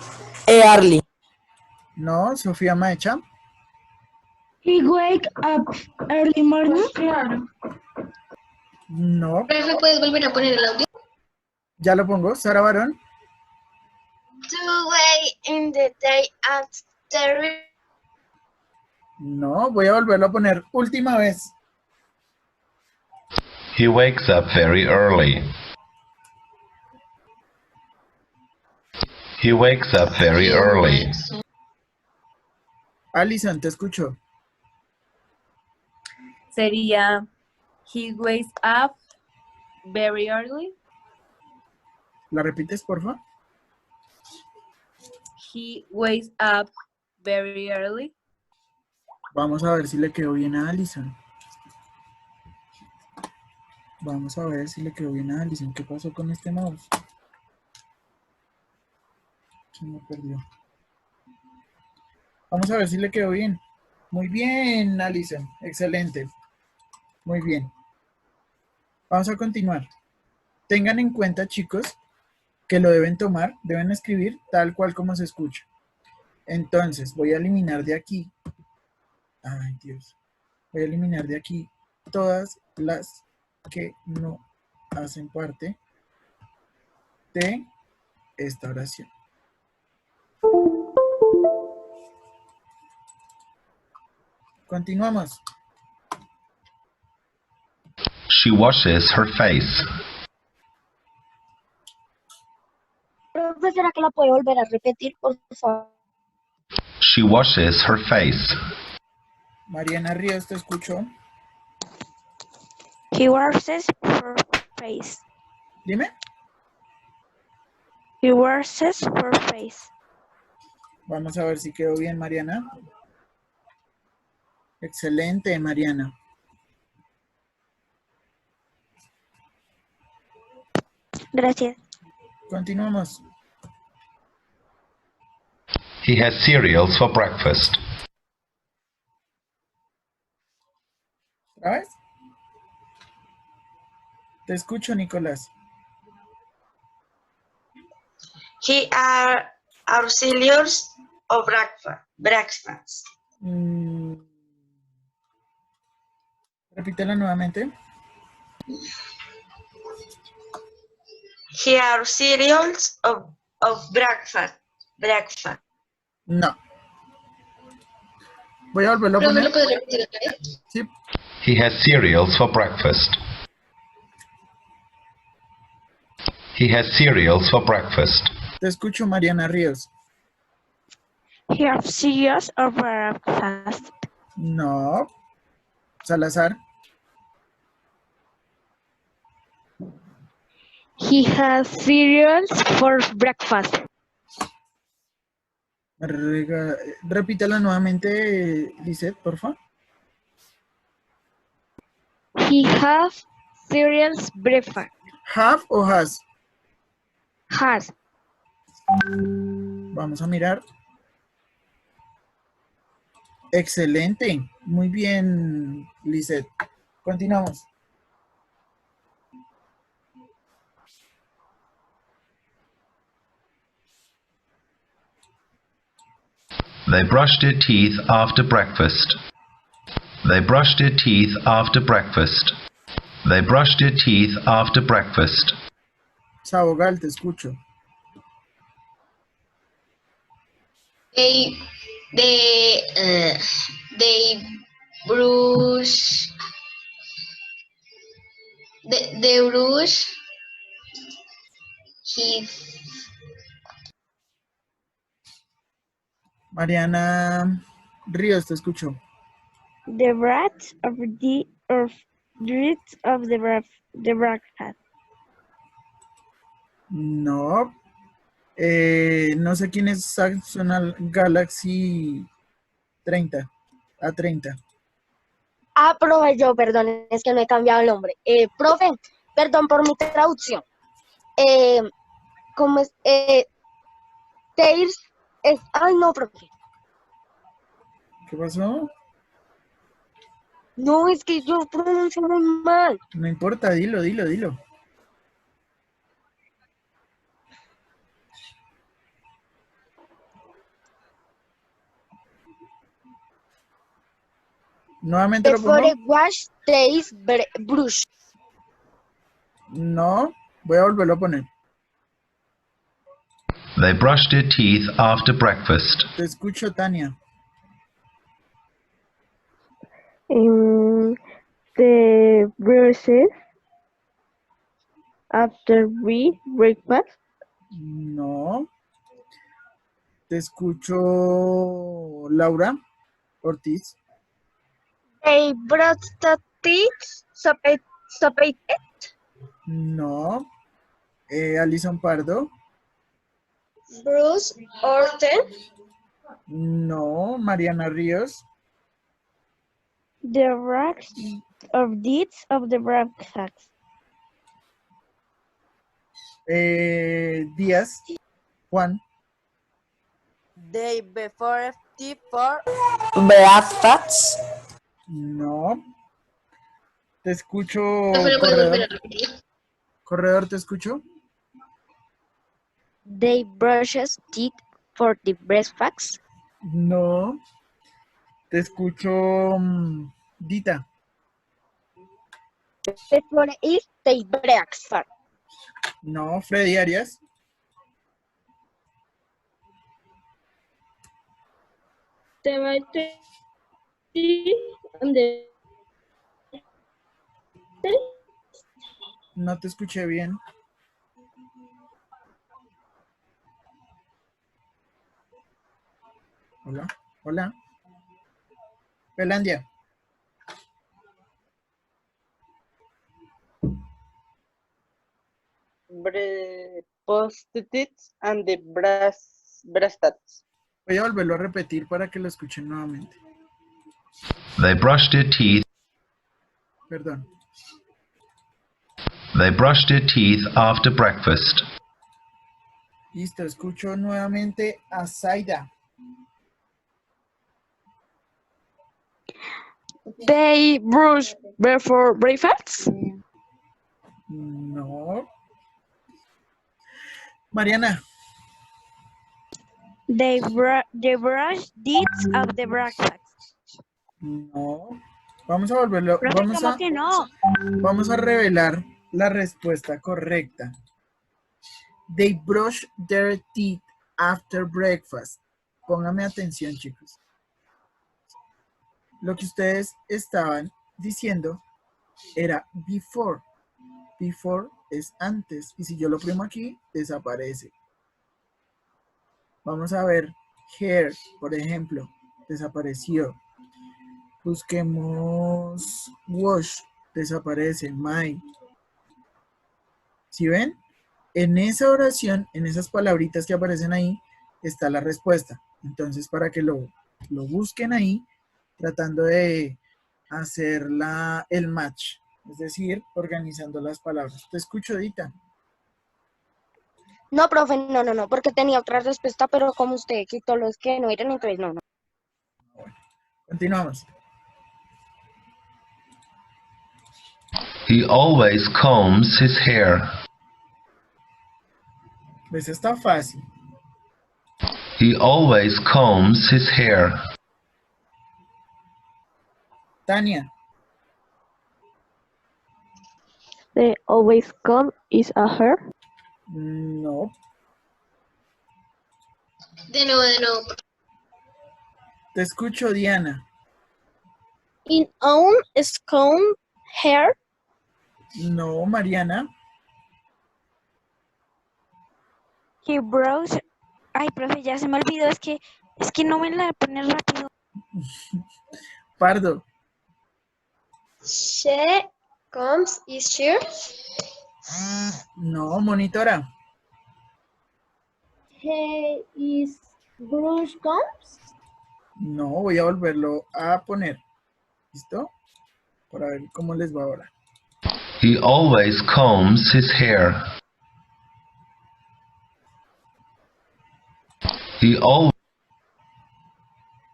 early. No, Sofía Maecha. He wake up early morning. No, Profe, ¿puedes volver a poner el audio? ya lo pongo. Sara Barón. To wake in the day after. No, voy a volverlo a poner. Última vez. He wakes up very early. He wakes up very early. Alison, te escucho. Sería he wakes up very early. ¿La repites, por favor? He wakes up very early. Vamos a ver si le quedó bien a Alison. Vamos a ver si le quedó bien a Alison. ¿Qué pasó con este mouse? Se me perdió. Vamos a ver si le quedó bien. Muy bien, Alison. Excelente. Muy bien. Vamos a continuar. Tengan en cuenta, chicos, que lo deben tomar, deben escribir tal cual como se escucha. Entonces, voy a eliminar de aquí. Ay, Dios. Voy a eliminar de aquí todas las que no hacen parte de esta oración. Continuamos. She washes her face. Profe, ¿será que la puede volver a repetir, por favor? She washes her face. Mariana Ríos, te escucho. He washes her face. Dime. He washes her face. Vamos a ver si quedó bien, Mariana. Excelente, Mariana. Gracias. Continuamos. He has cereals for breakfast. ¿Sabes? Te escucho, Nicolás. He are auxiliars of breakfast. Repítela nuevamente. He are cereals of breakfast. No. Voy a volverlo a ¿Profe, poner. lo puedes repetir otra vez? Sí. He has cereals for breakfast. He has cereals for breakfast. Te escucho, Mariana Ríos. He has cereals of breakfast. No. Salazar. He has cereals for breakfast. Repítela nuevamente, Lisette, por favor. He has cereals breakfast. ¿Have o has? Has. Vamos a mirar. Excelente. Muy bien, Lisette. Continuamos. They brushed their teeth after breakfast. They brushed their teeth after breakfast. They brushed their teeth after breakfast. Sabogal, te escucho. They brush. They brush his. Mariana Ríos, te escucho. The rats of the breakfast. No. No sé quién es Samsung Galaxy 30. A30. Ah, profe, yo, perdón, es que no he cambiado el nombre. Profe, perdón por mi traducción. ¿Cómo es? Tails es... Ay, no, profe. ¿Qué pasó? No, es que yo pronuncio muy mal. No importa, dilo. Nuevamente lo Before pongo. wash, days brush. No, voy a volverlo a poner. They brushed their teeth after breakfast. Te escucho, Tania. The brushes after breakfast. No. Te escucho, Laura Ortiz. They brush the teeth, separated. No. Alison Pardo. Bruce Orton. No. Mariana Ríos. The racks of deeds of the breakfast. Díaz. Juan. Day before tea for Breakfast. No. Te escucho, Profe, ¿lo puede Corredor. volver a repetir? Corredor, te escucho. They brushes teeth for the breakfast. No. Te escucho, Dita. Before eat, they breakfast. No. Freddy Arias. They write tea and the No te escuché bien. Hola. Hola. Belandia. Post-it and the bracelets. Voy a volverlo a repetir para que lo escuchen nuevamente. They brushed their teeth. Perdón. They brushed their teeth after breakfast. Listo, escucho nuevamente a Zaida. they brush before breakfast. No. Mariana. They brush deeds of the breakfast. No. Vamos a volverlo. Profe, ¿cómo que no? Vamos a revelar la respuesta correcta. They brush their teeth after breakfast. Póngame atención, chicos. Lo que ustedes estaban diciendo era before. Before es antes. Y si yo lo oprimo aquí, desaparece. Vamos a ver. Hair, por ejemplo, desapareció. Busquemos wash, desaparece. My. ¿Sí ven? En esa oración, en esas palabritas que aparecen ahí, está la respuesta. Entonces, para que lo busquen ahí, tratando de hacer el match. Es decir, organizando las palabras. Te escucho, Dita. No, profe, no, porque tenía otra respuesta, pero como usted quitó los que no eran, entonces no. Continuamos. He always combs his hair. Pues está fácil. He always combs his hair. Tania. They always comb is a hair. No. De nuevo. Te escucho, Diana. In own scone hair. No, Mariana. He brush. Ay, profe, ya se me olvidó. Es que no me la pone rápido. Pardo. She comes is here. No, monitora. He is brush combs. No, voy a volverlo a poner. ¿Listo? Para ver cómo les va ahora. He always combs his hair. He always.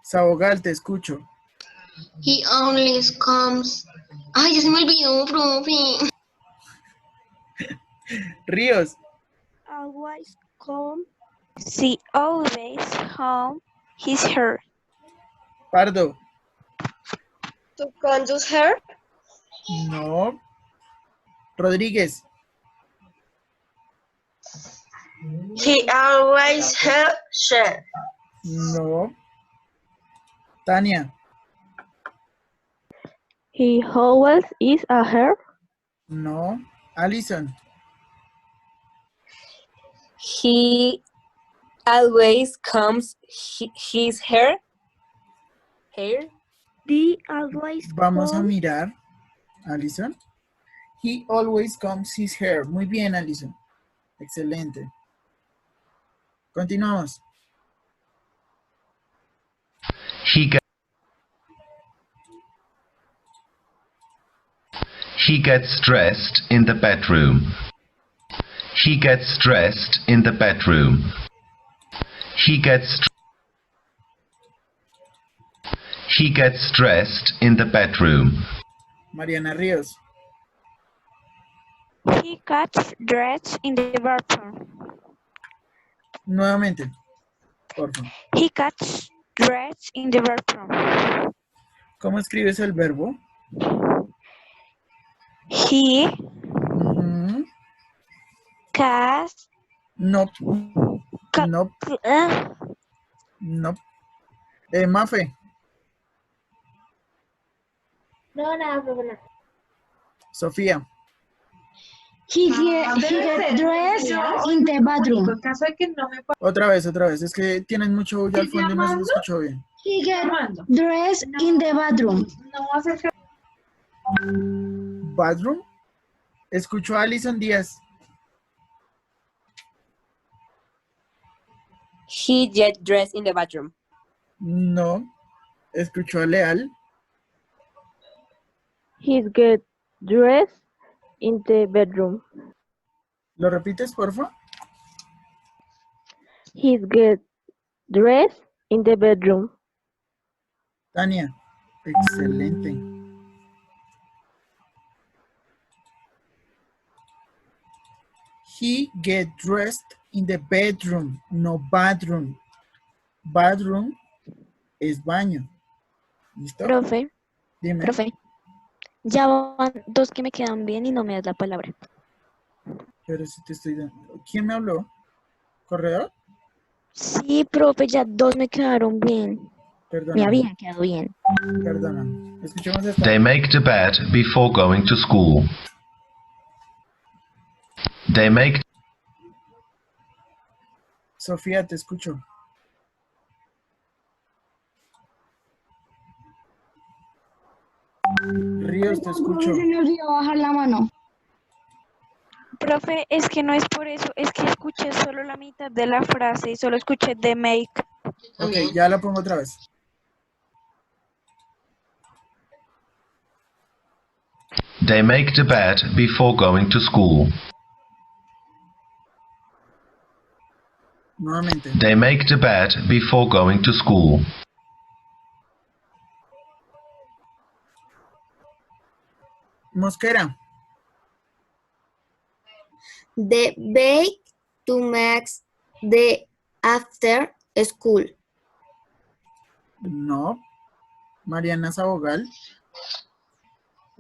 Sabogal, te escucho. He only comes. Ay, ya se me olvidó, profe. Ríos. Always comb. She always comb his hair. Pardo. To conduce her. No. Rodríguez. He always helps her. No. Tania. He always is a her. No. Alison. He always combs his hair. He always Vamos a combs. mirar. Alison. He always combs his hair. Muy bien, Alison. Excelente. Continuamos. He gets dressed in the bedroom. He gets dressed in the bedroom. He gets dressed in the bedroom. Mariana Ríos. He gets dressed in the bathroom. Nuevamente. Por favor. He gets dressed in the bathroom. ¿Cómo escribes el verbo? He Ujú. gets Nope. Nope. Nope. Mafe. No, nada, no. Sofía. He get dressed in the bathroom. Otra vez. Es que tienen mucho bulla al fondo y no se escuchó bien. He get dressed in the bathroom. Bathroom. Escucho a Alison Díaz. He get dressed in the bathroom. No. Escucho a Leal. He get dressed in the bedroom. ¿Lo repites, porfa? He get dressed in the bedroom. Tania. Excelente. He get dressed in the bedroom, no bathroom. Bathroom es baño. ¿Listo? Profe, Dime. profe. Ya van dos que me quedan bien y no me das la palabra. Pero si te estoy dando. ¿Quién me habló? ¿Corredor? Sí, profe, ya dos me quedaron bien. Perdóname. Me habían quedado bien. Perdóname. Escuchemos esta. They make the bed before going to school. They make Sofía, te escucho. Ríos, te escucho. Se me olvidó bajar la mano. Profe, es que no es por eso, es que escuché solo la mitad de la frase y solo escuché the make. Ok, ya la pongo otra vez. They make the bed before going to school. Nuevamente. They make the bed before going to school. Mosquera. The bake to make the after school. No. Mariana Sabogal.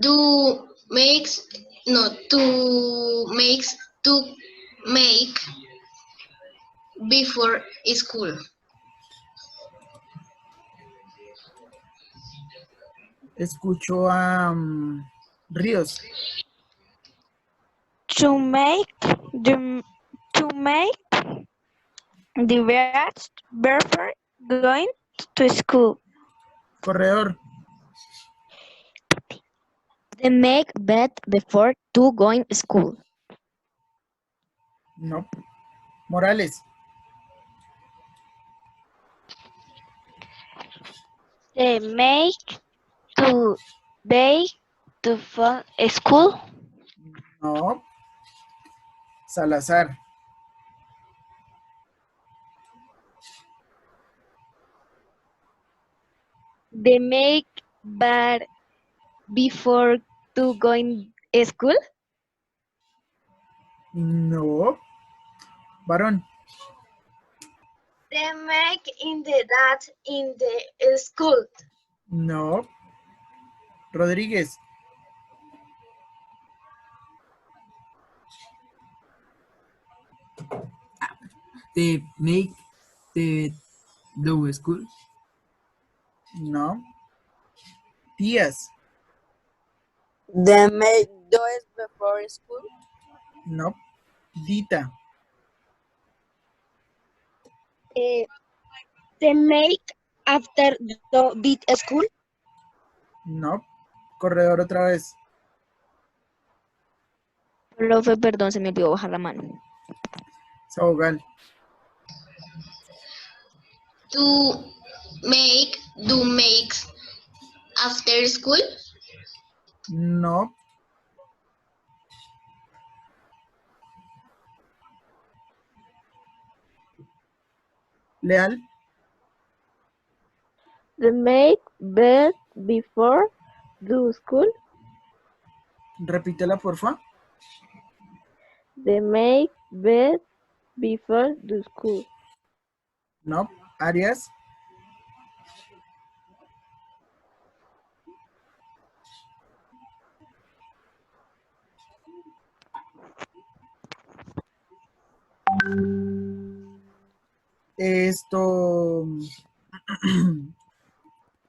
To makes no to makes to make before school. Escucho a Ríos. To make the best before going to school. Corredor. They make bed before to going to school. No. Morales. They make to day to school. No. Salazar. They make bed before to going to school. No. Varón. They make in the that in the school. No. Rodríguez. The make the do school. No. Díaz. The make do it before school. No. Dita. The make after the beat school. No. Corredor otra vez. Profe, perdón, se me olvidó bajar la mano. Sabogal. Do makes after school. No. Leal. The make bed before do school. Repítela, porfa. The make bed before do school. No. Arias. Esto.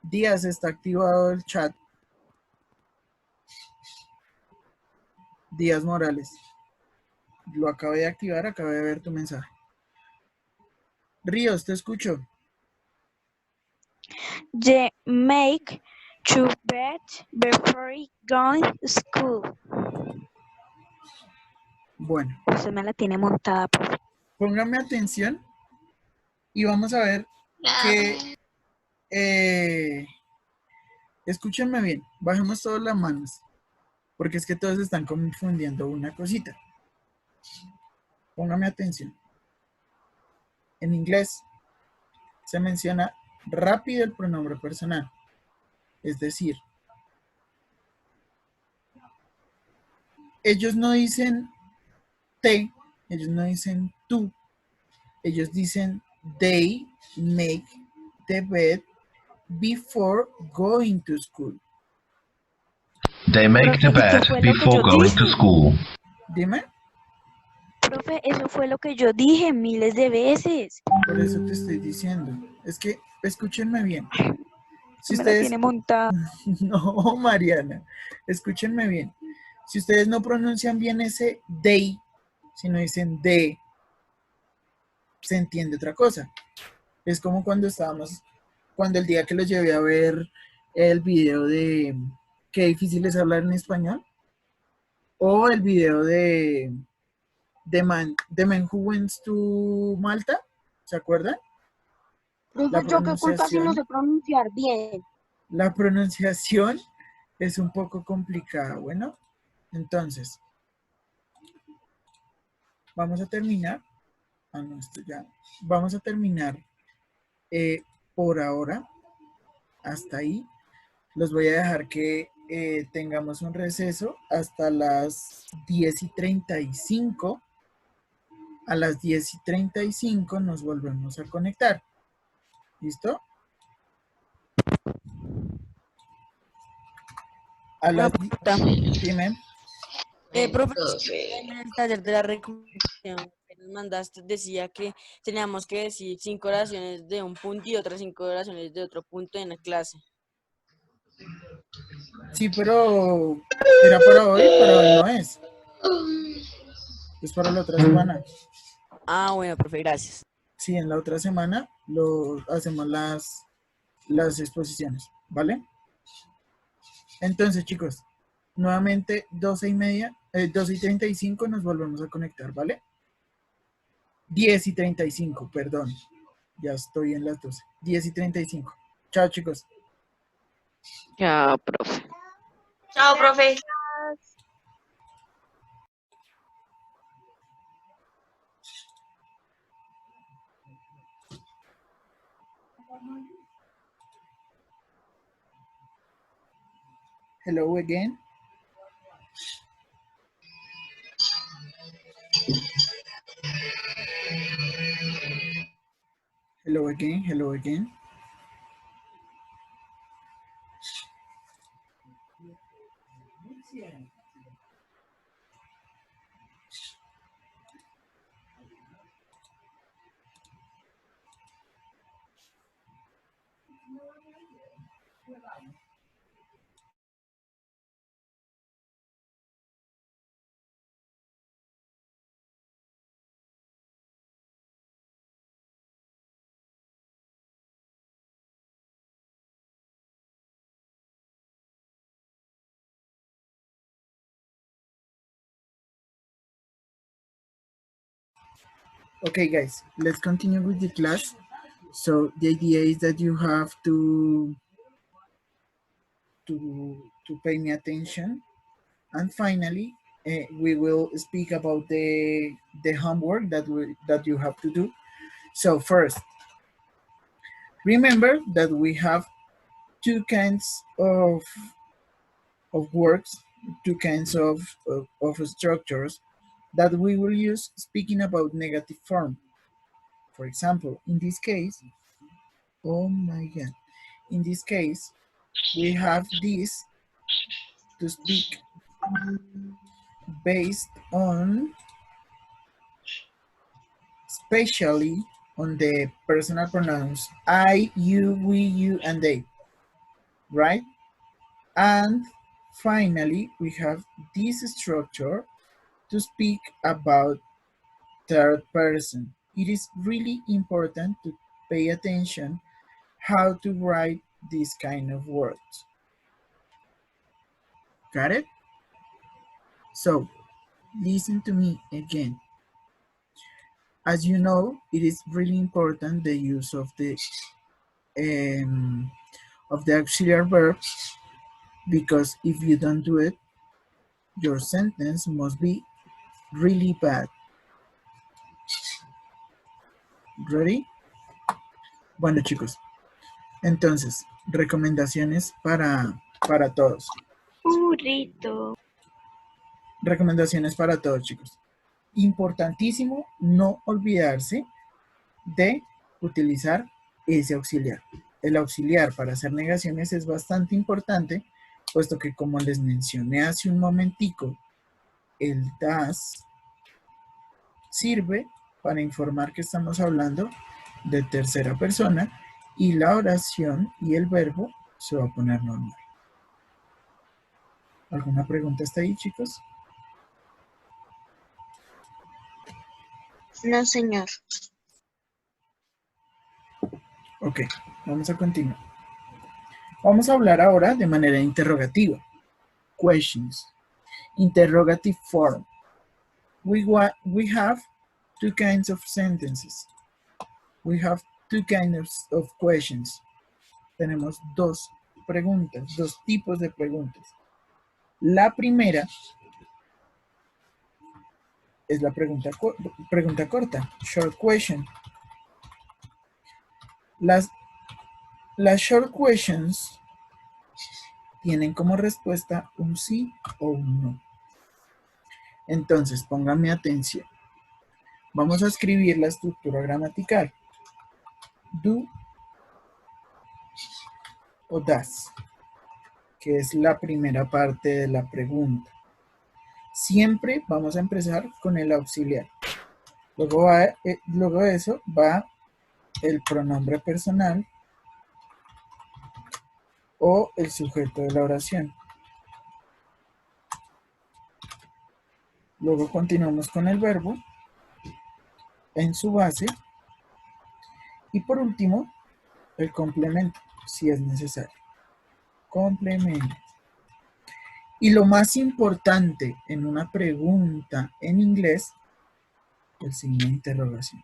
Díaz, está activado el chat. Díaz Morales. Lo acabé de activar, acabé de ver tu mensaje. Ríos, te escucho. The make to bed before going to school. Bueno. Usted me la tiene montada, profe. Pónganme atención y vamos a ver que... escúchenme bien, bajemos todas las manos, porque es que todos están confundiendo una cosita. Pónganme atención. En inglés se menciona rápido el pronombre personal, es decir, ellos no dicen te, ellos no dicen tú, ellos dicen they make the bed before going to school. They make the bed before going to school. Dime. Profe, eso fue lo que yo dije miles de veces. Por eso te estoy diciendo. Es que, escúchenme bien. Si me la tiene montada. No, Mariana. Escúchenme bien. Si ustedes no pronuncian bien ese they, sino dicen de, se entiende otra cosa. Es como cuando cuando el día que los llevé a ver el video de qué difícil es hablar en español, o el video de Man Who Went to Malta, ¿se acuerdan? Profe, yo qué culpa si no sé pronunciar bien. La pronunciación es un poco complicada. Bueno, entonces, vamos a terminar. No, esto ya. Vamos a terminar por ahora. Hasta ahí. Los voy a dejar que tengamos un receso hasta las 10:35. A las 10:35 nos volvemos a conectar. ¿Listo? A las... Dime. Profe, en el taller de la recomendación que nos mandaste decía que teníamos que decir 5 oraciones de un punto y otras 5 oraciones de otro punto en la clase. Sí, pero era para hoy no es. Es para la otra semana. Ah, bueno, profe, gracias. Sí, en la otra semana hacemos las exposiciones, ¿vale? Entonces, chicos, nuevamente 12:35 nos volvemos a conectar, ¿vale? 10:35, perdón. Ya estoy en las 12. 10:35. Chao, chicos. Chao, profe. Chao, profe. Hello again. Hello again, hello again. Okay, guys, let's continue with the class. So the idea is that you have to pay me attention, and finally, we will speak about the homework that you have to do. So first, remember that we have two kinds of works, two kinds of structures that we will use speaking about negative form. For example, in this case, oh my God, in this case, we have this to speak based on, especially on the personal pronouns I, you, we, you, and they, right? And finally, we have this structure to speak about third person. It is really important to pay attention how to write these kind of words. Got it? So listen to me again. As you know, it is really important the use of the auxiliary verb, because if you don't do it, your sentence must be really bad. Ready? Bueno, chicos, entonces, recomendaciones para todos. Burrito. Recomendaciones para todos, chicos. Importantísimo no olvidarse de utilizar ese auxiliar. El auxiliar para hacer negaciones es bastante importante, puesto que, como les mencioné hace un momentico, el das sirve para informar que estamos hablando de tercera persona y la oración y el verbo se va a poner normal. ¿Alguna pregunta hasta ahí, chicos? No, señor. Ok, vamos a continuar. Vamos a hablar ahora de manera interrogativa. Questions. Interrogative form. We have two kinds of sentences. We have two kinds of questions. Tenemos dos preguntas, dos tipos de preguntas. La primera es la pregunta corta, short question. Las short questions tienen como respuesta un sí o un no. Entonces, pónganme atención. Vamos a escribir la estructura gramatical. Do o does, que es la primera parte de la pregunta. Siempre vamos a empezar con el auxiliar. Luego de eso va el pronombre personal o el sujeto de la oración. Luego continuamos con el verbo en su base. Y por último, el complemento, si es necesario. Complemento. Y lo más importante en una pregunta en inglés, el signo de interrogación.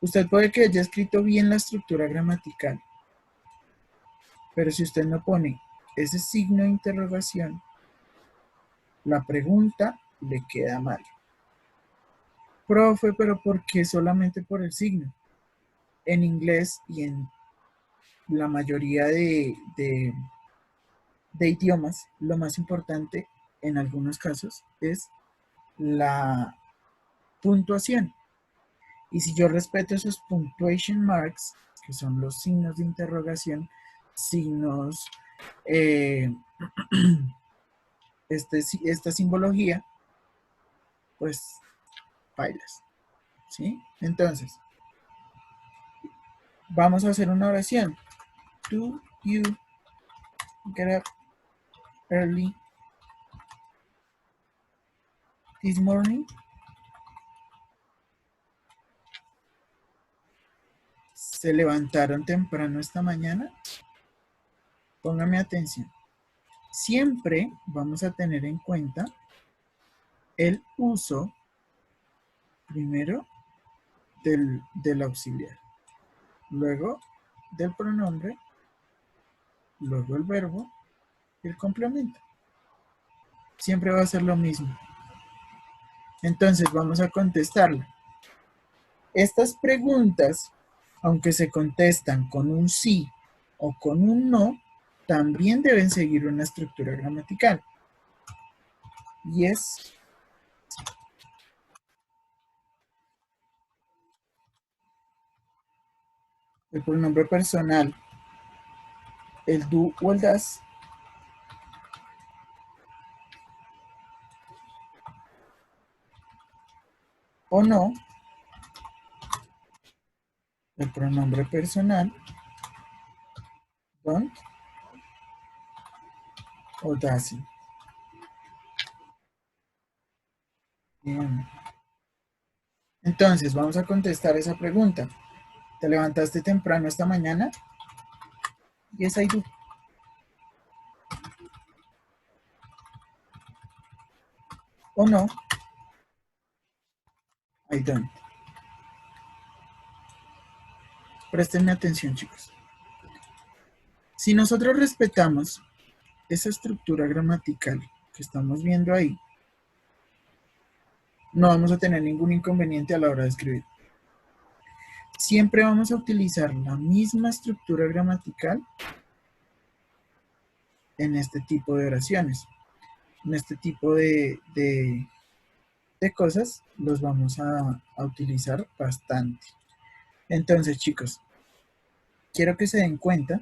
Usted puede que haya escrito bien la estructura gramatical, pero si usted no pone ese signo de interrogación, la pregunta le queda mal. Profe, pero ¿por qué solamente por el signo? En inglés y en la mayoría de idiomas, lo más importante en algunos casos es la puntuación. Y si yo respeto esos punctuation marks, que son los signos de interrogación, signos esta simbología, pues bailas, ¿sí? Entonces, vamos a hacer una oración. Do you get up early this morning? ¿Se levantaron temprano esta mañana? Póngame atención. Siempre vamos a tener en cuenta el uso primero del auxiliar, luego del pronombre, luego el verbo y el complemento. Siempre va a ser lo mismo. Entonces vamos a contestarla. Estas preguntas, aunque se contestan con un sí o con un no, también deben seguir una estructura gramatical. Yes. El pronombre personal, el do o el das. O no. El pronombre personal, don't o doesn't. Bien. Entonces, vamos a contestar esa pregunta. ¿Te levantaste temprano esta mañana? Yes, I do. ¿O no? I don't. Prestenme atención, chicos. Si nosotros respetamos esa estructura gramatical que estamos viendo ahí, no vamos a tener ningún inconveniente a la hora de escribir. Siempre vamos a utilizar la misma estructura gramatical en este tipo de oraciones. En este tipo de cosas los vamos a utilizar bastante. Entonces, chicos, quiero que se den cuenta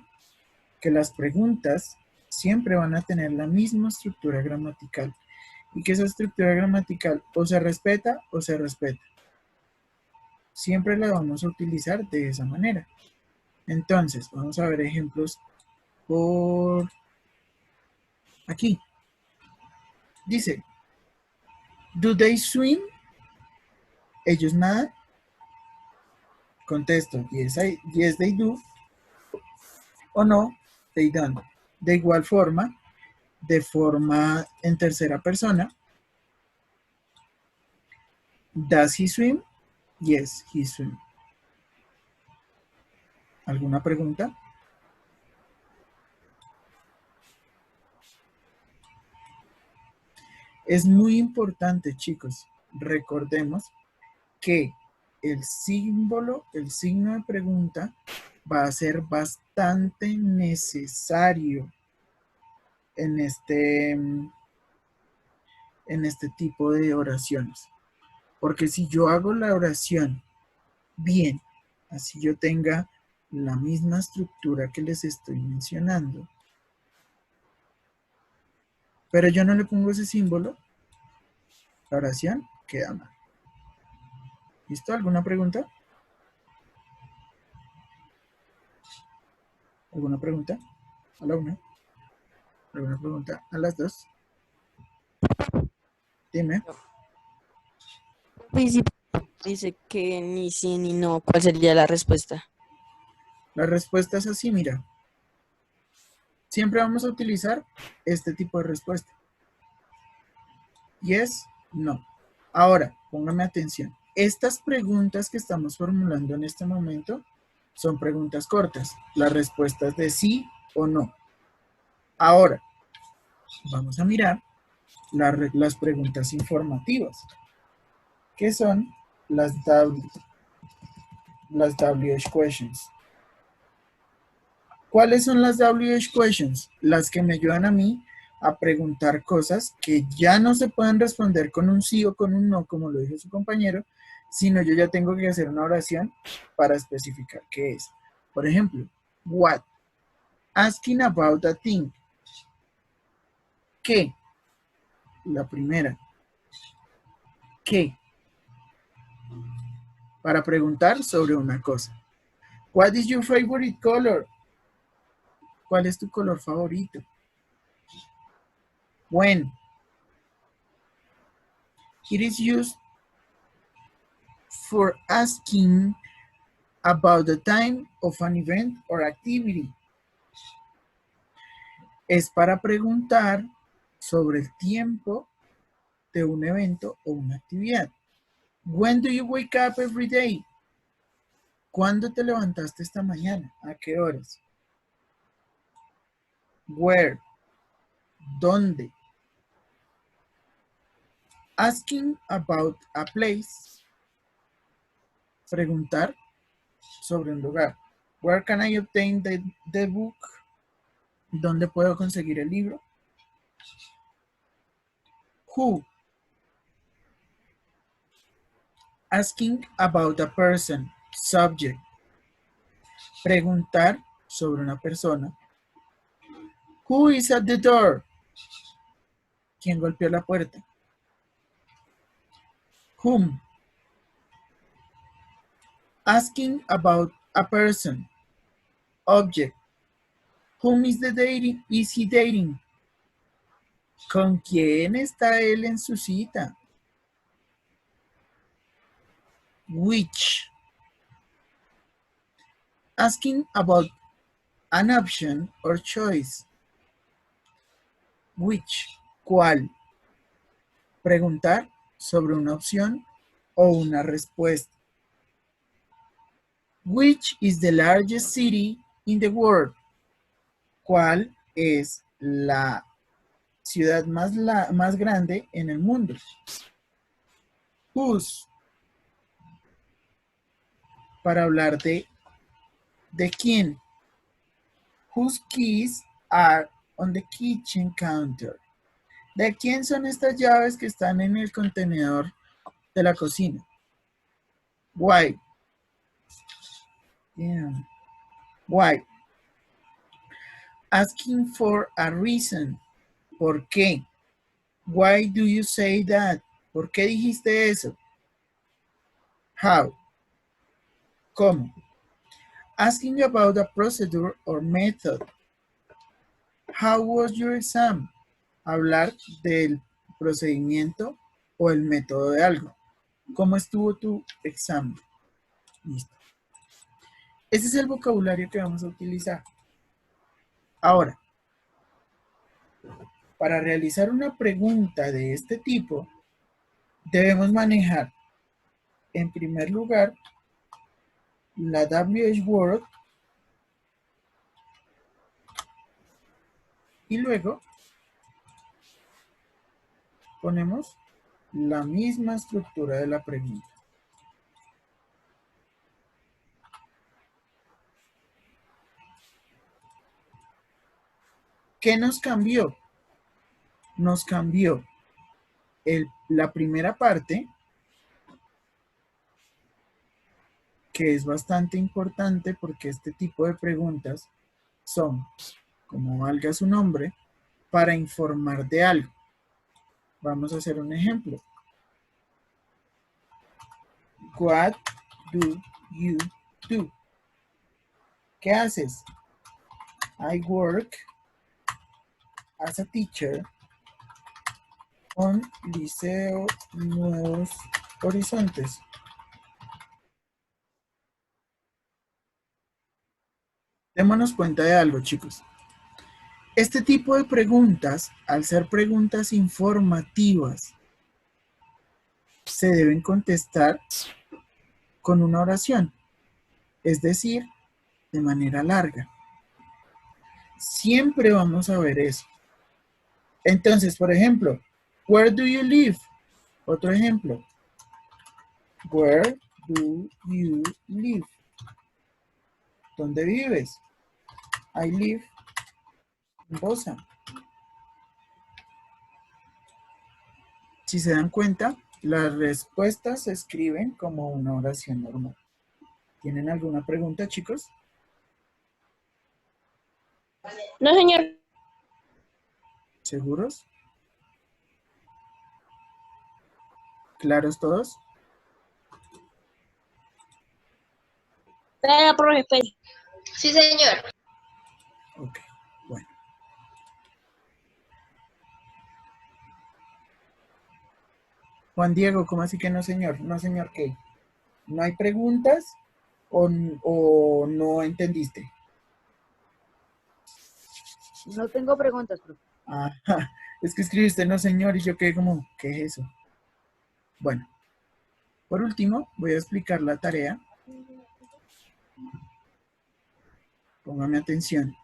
que las preguntas siempre van a tener la misma estructura gramatical y que esa estructura gramatical o se respeta o se respeta. Siempre la vamos a utilizar de esa manera. Entonces, vamos a ver ejemplos por aquí. Dice, ¿do they swim? ¿Ellos nadan? Contesto, yes they do. O no, they don't. De igual forma, de forma en tercera persona. Does he swim? Yes, he swim. ¿Alguna pregunta? Es muy importante, chicos. Recordemos que el símbolo, el signo de pregunta va a ser bastante necesario en este tipo de oraciones. Porque si yo hago la oración bien, así yo tenga la misma estructura que les estoy mencionando, pero yo no le pongo ese símbolo, la oración queda mal. ¿Listo? ¿Alguna pregunta? ¿Alguna pregunta? A la una. ¿Alguna pregunta? A las dos. Dime. Dice que ni sí ni no. ¿Cuál sería la respuesta? La respuesta es así, mira. Siempre vamos a utilizar este tipo de respuesta. Yes, no. Ahora, póngame atención. Estas preguntas que estamos formulando en este momento son preguntas cortas. Las respuestas de sí o no. Ahora, vamos a mirar las preguntas informativas, que son las WH questions. ¿Cuáles son las WH questions? Las que me ayudan a mí a preguntar cosas que ya no se pueden responder con un sí o con un no, como lo dijo su compañero, sino yo ya tengo que hacer una oración para especificar qué es. Por ejemplo, what? Asking about a thing. ¿Qué? La primera. ¿Qué? Para preguntar sobre una cosa. What is your favorite color? ¿Cuál es tu color favorito? When? It is used for asking about the time of an event or activity. Es para preguntar sobre el tiempo de un evento o una actividad. When do you wake up every day? ¿Cuándo te levantaste esta mañana? ¿A qué horas? Where? ¿Dónde? Asking about a place. Preguntar sobre un lugar. Where can I obtain the book? ¿Dónde puedo conseguir el libro? Who? Asking about a person. Subject. Preguntar sobre una persona. Who is at the door? ¿Quién golpeó la puerta? Whom? Asking about a person. Object. Whom is he dating? ¿Con quién está él en su cita? Which? Asking about an option or choice. Which? ¿Cuál? Preguntar sobre una opción o una respuesta. Which is the largest city in the world? ¿Cuál es la ciudad más grande en el mundo? Whose? Para hablar de quién. Whose keys are on the kitchen counter? ¿De quién son estas llaves que están en el contenedor de la cocina? Why? Yeah. Why? Asking for a reason. ¿Por qué? Why do you say that? ¿Por qué dijiste eso? How? ¿Cómo? Asking about a procedure or method. How was your exam? Hablar del procedimiento o el método de algo. ¿Cómo estuvo tu examen? Listo. Ese es el vocabulario que vamos a utilizar. Ahora, para realizar una pregunta de este tipo, debemos manejar, en primer lugar, la WH Word y luego ponemos la misma estructura de la pregunta. ¿Qué nos cambió? Nos cambió la primera parte, que es bastante importante porque este tipo de preguntas son, como valga su nombre, para informar de algo. Vamos a hacer un ejemplo. What do you do? ¿Qué haces? I work as a teacher on Liceo Nuevos Horizontes. Démonos cuenta de algo, chicos. Este tipo de preguntas, al ser preguntas informativas, se deben contestar con una oración, es decir, de manera larga. Siempre vamos a ver eso. Entonces, por ejemplo, where do you live? Otro ejemplo. Where do you live? ¿Dónde vives? I live in Bosa. Si se dan cuenta, las respuestas se escriben como una oración normal. ¿Tienen alguna pregunta, chicos? No, señor. ¿Seguros? ¿Claros todos? profe. Sí, señor. Ok, bueno. Juan Diego, ¿cómo así que no, señor? No, señor, ¿qué? ¿No hay preguntas o no entendiste? No tengo preguntas, profe. Ajá, es que escribiste no, señor, y yo quedé como, ¿qué es eso? Bueno, por último, voy a explicar la tarea. Póngame atención.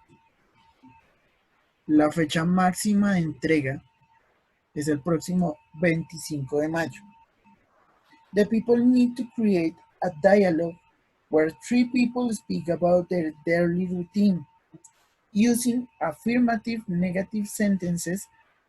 La fecha máxima de entrega es el próximo 25 de mayo. The people need to create a dialogue where 3 people speak about their daily routine using affirmative negative sentences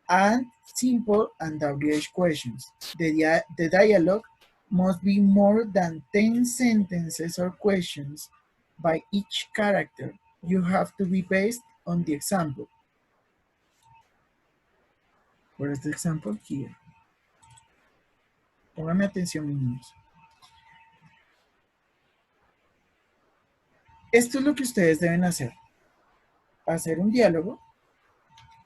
and simple and WH questions. The dialogue must be more than 10 sentences or questions by each character. You have to be based on the example. Where is the example? Here. Pónganme atención, niños. Esto es lo que ustedes deben hacer. Hacer un diálogo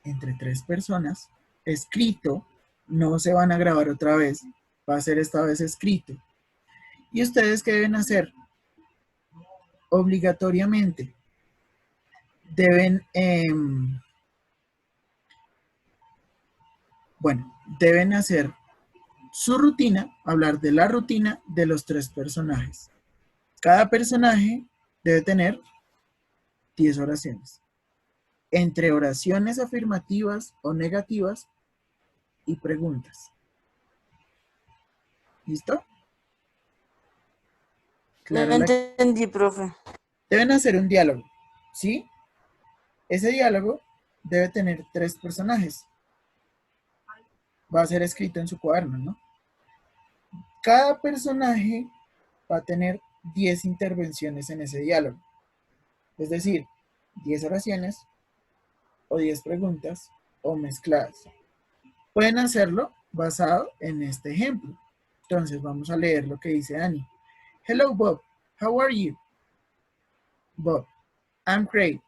entre 3 personas, escrito, no se van a grabar otra vez, va a ser esta vez escrito. ¿Y ustedes qué deben hacer? Obligatoriamente deben, deben hacer su rutina, hablar de la rutina de los 3 personajes. Cada personaje debe tener 10 oraciones. Entre oraciones afirmativas o negativas y preguntas. ¿Listo? No entendí, profe. Deben hacer un diálogo, ¿sí? Ese diálogo debe tener 3 personajes. Va a ser escrito en su cuaderno, ¿no? Cada personaje va a tener 10 intervenciones en ese diálogo. Es decir, 10 oraciones o 10 preguntas o mezcladas. Pueden hacerlo basado en este ejemplo. Entonces vamos a leer lo que dice Annie. Hello, Bob. How are you? Bob, I'm great.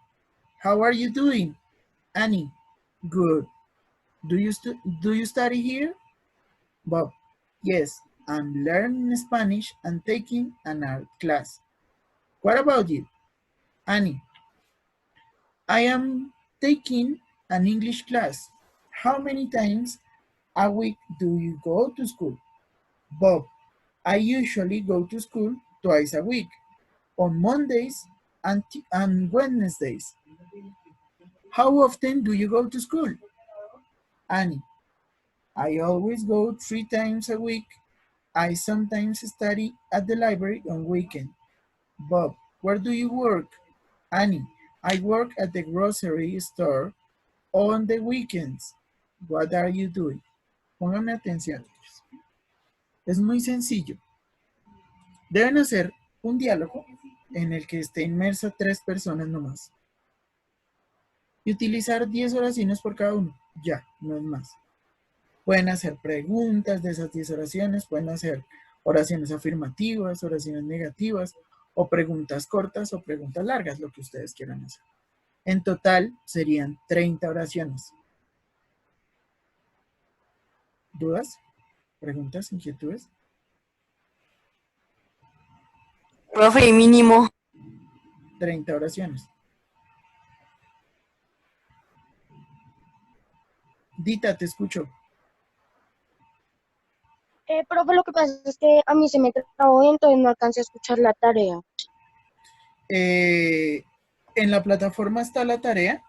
How are you doing? Annie, good. Do you study here? Bob, yes, I'm learning Spanish and taking an art class. What about you? Annie, I am taking an English class. How many times a week do you go to school? Bob, I usually go to school twice a week, on Mondays and Wednesdays. How often do you go to school? Annie, I always go 3 times a week. I sometimes study at the library on weekend. Bob, where do you work? Annie, I work at the grocery store on the weekends. What are you doing? Pónganme atención. Es muy sencillo. Deben hacer un diálogo en el que esté inmersa 3 personas nomás. Y utilizar 10 oraciones por cada uno. Ya, no es más. Pueden hacer preguntas de esas 10 oraciones, pueden hacer oraciones afirmativas, oraciones negativas, o preguntas cortas o preguntas largas, lo que ustedes quieran hacer. En total serían 30 oraciones. ¿Dudas? ¿Preguntas? ¿Inquietudes? Profe, mínimo. 30 oraciones. Dita, te escucho. Profe, lo que pasa es que a mí se me trabó y entonces no alcancé a escuchar la tarea. En la plataforma está la tarea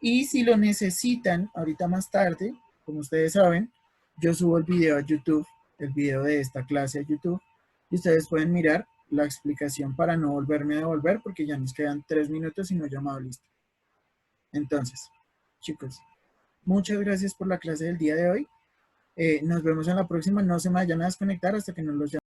y si lo necesitan ahorita más tarde, como ustedes saben, yo subo el video a YouTube, el video de esta clase a YouTube, y ustedes pueden mirar la explicación para no volverme a devolver porque ya nos quedan 3 minutos y no he llamado listo. Entonces, chicos, muchas gracias por la clase del día de hoy. Nos vemos en la próxima. No se me vayan a desconectar hasta que nos los llame.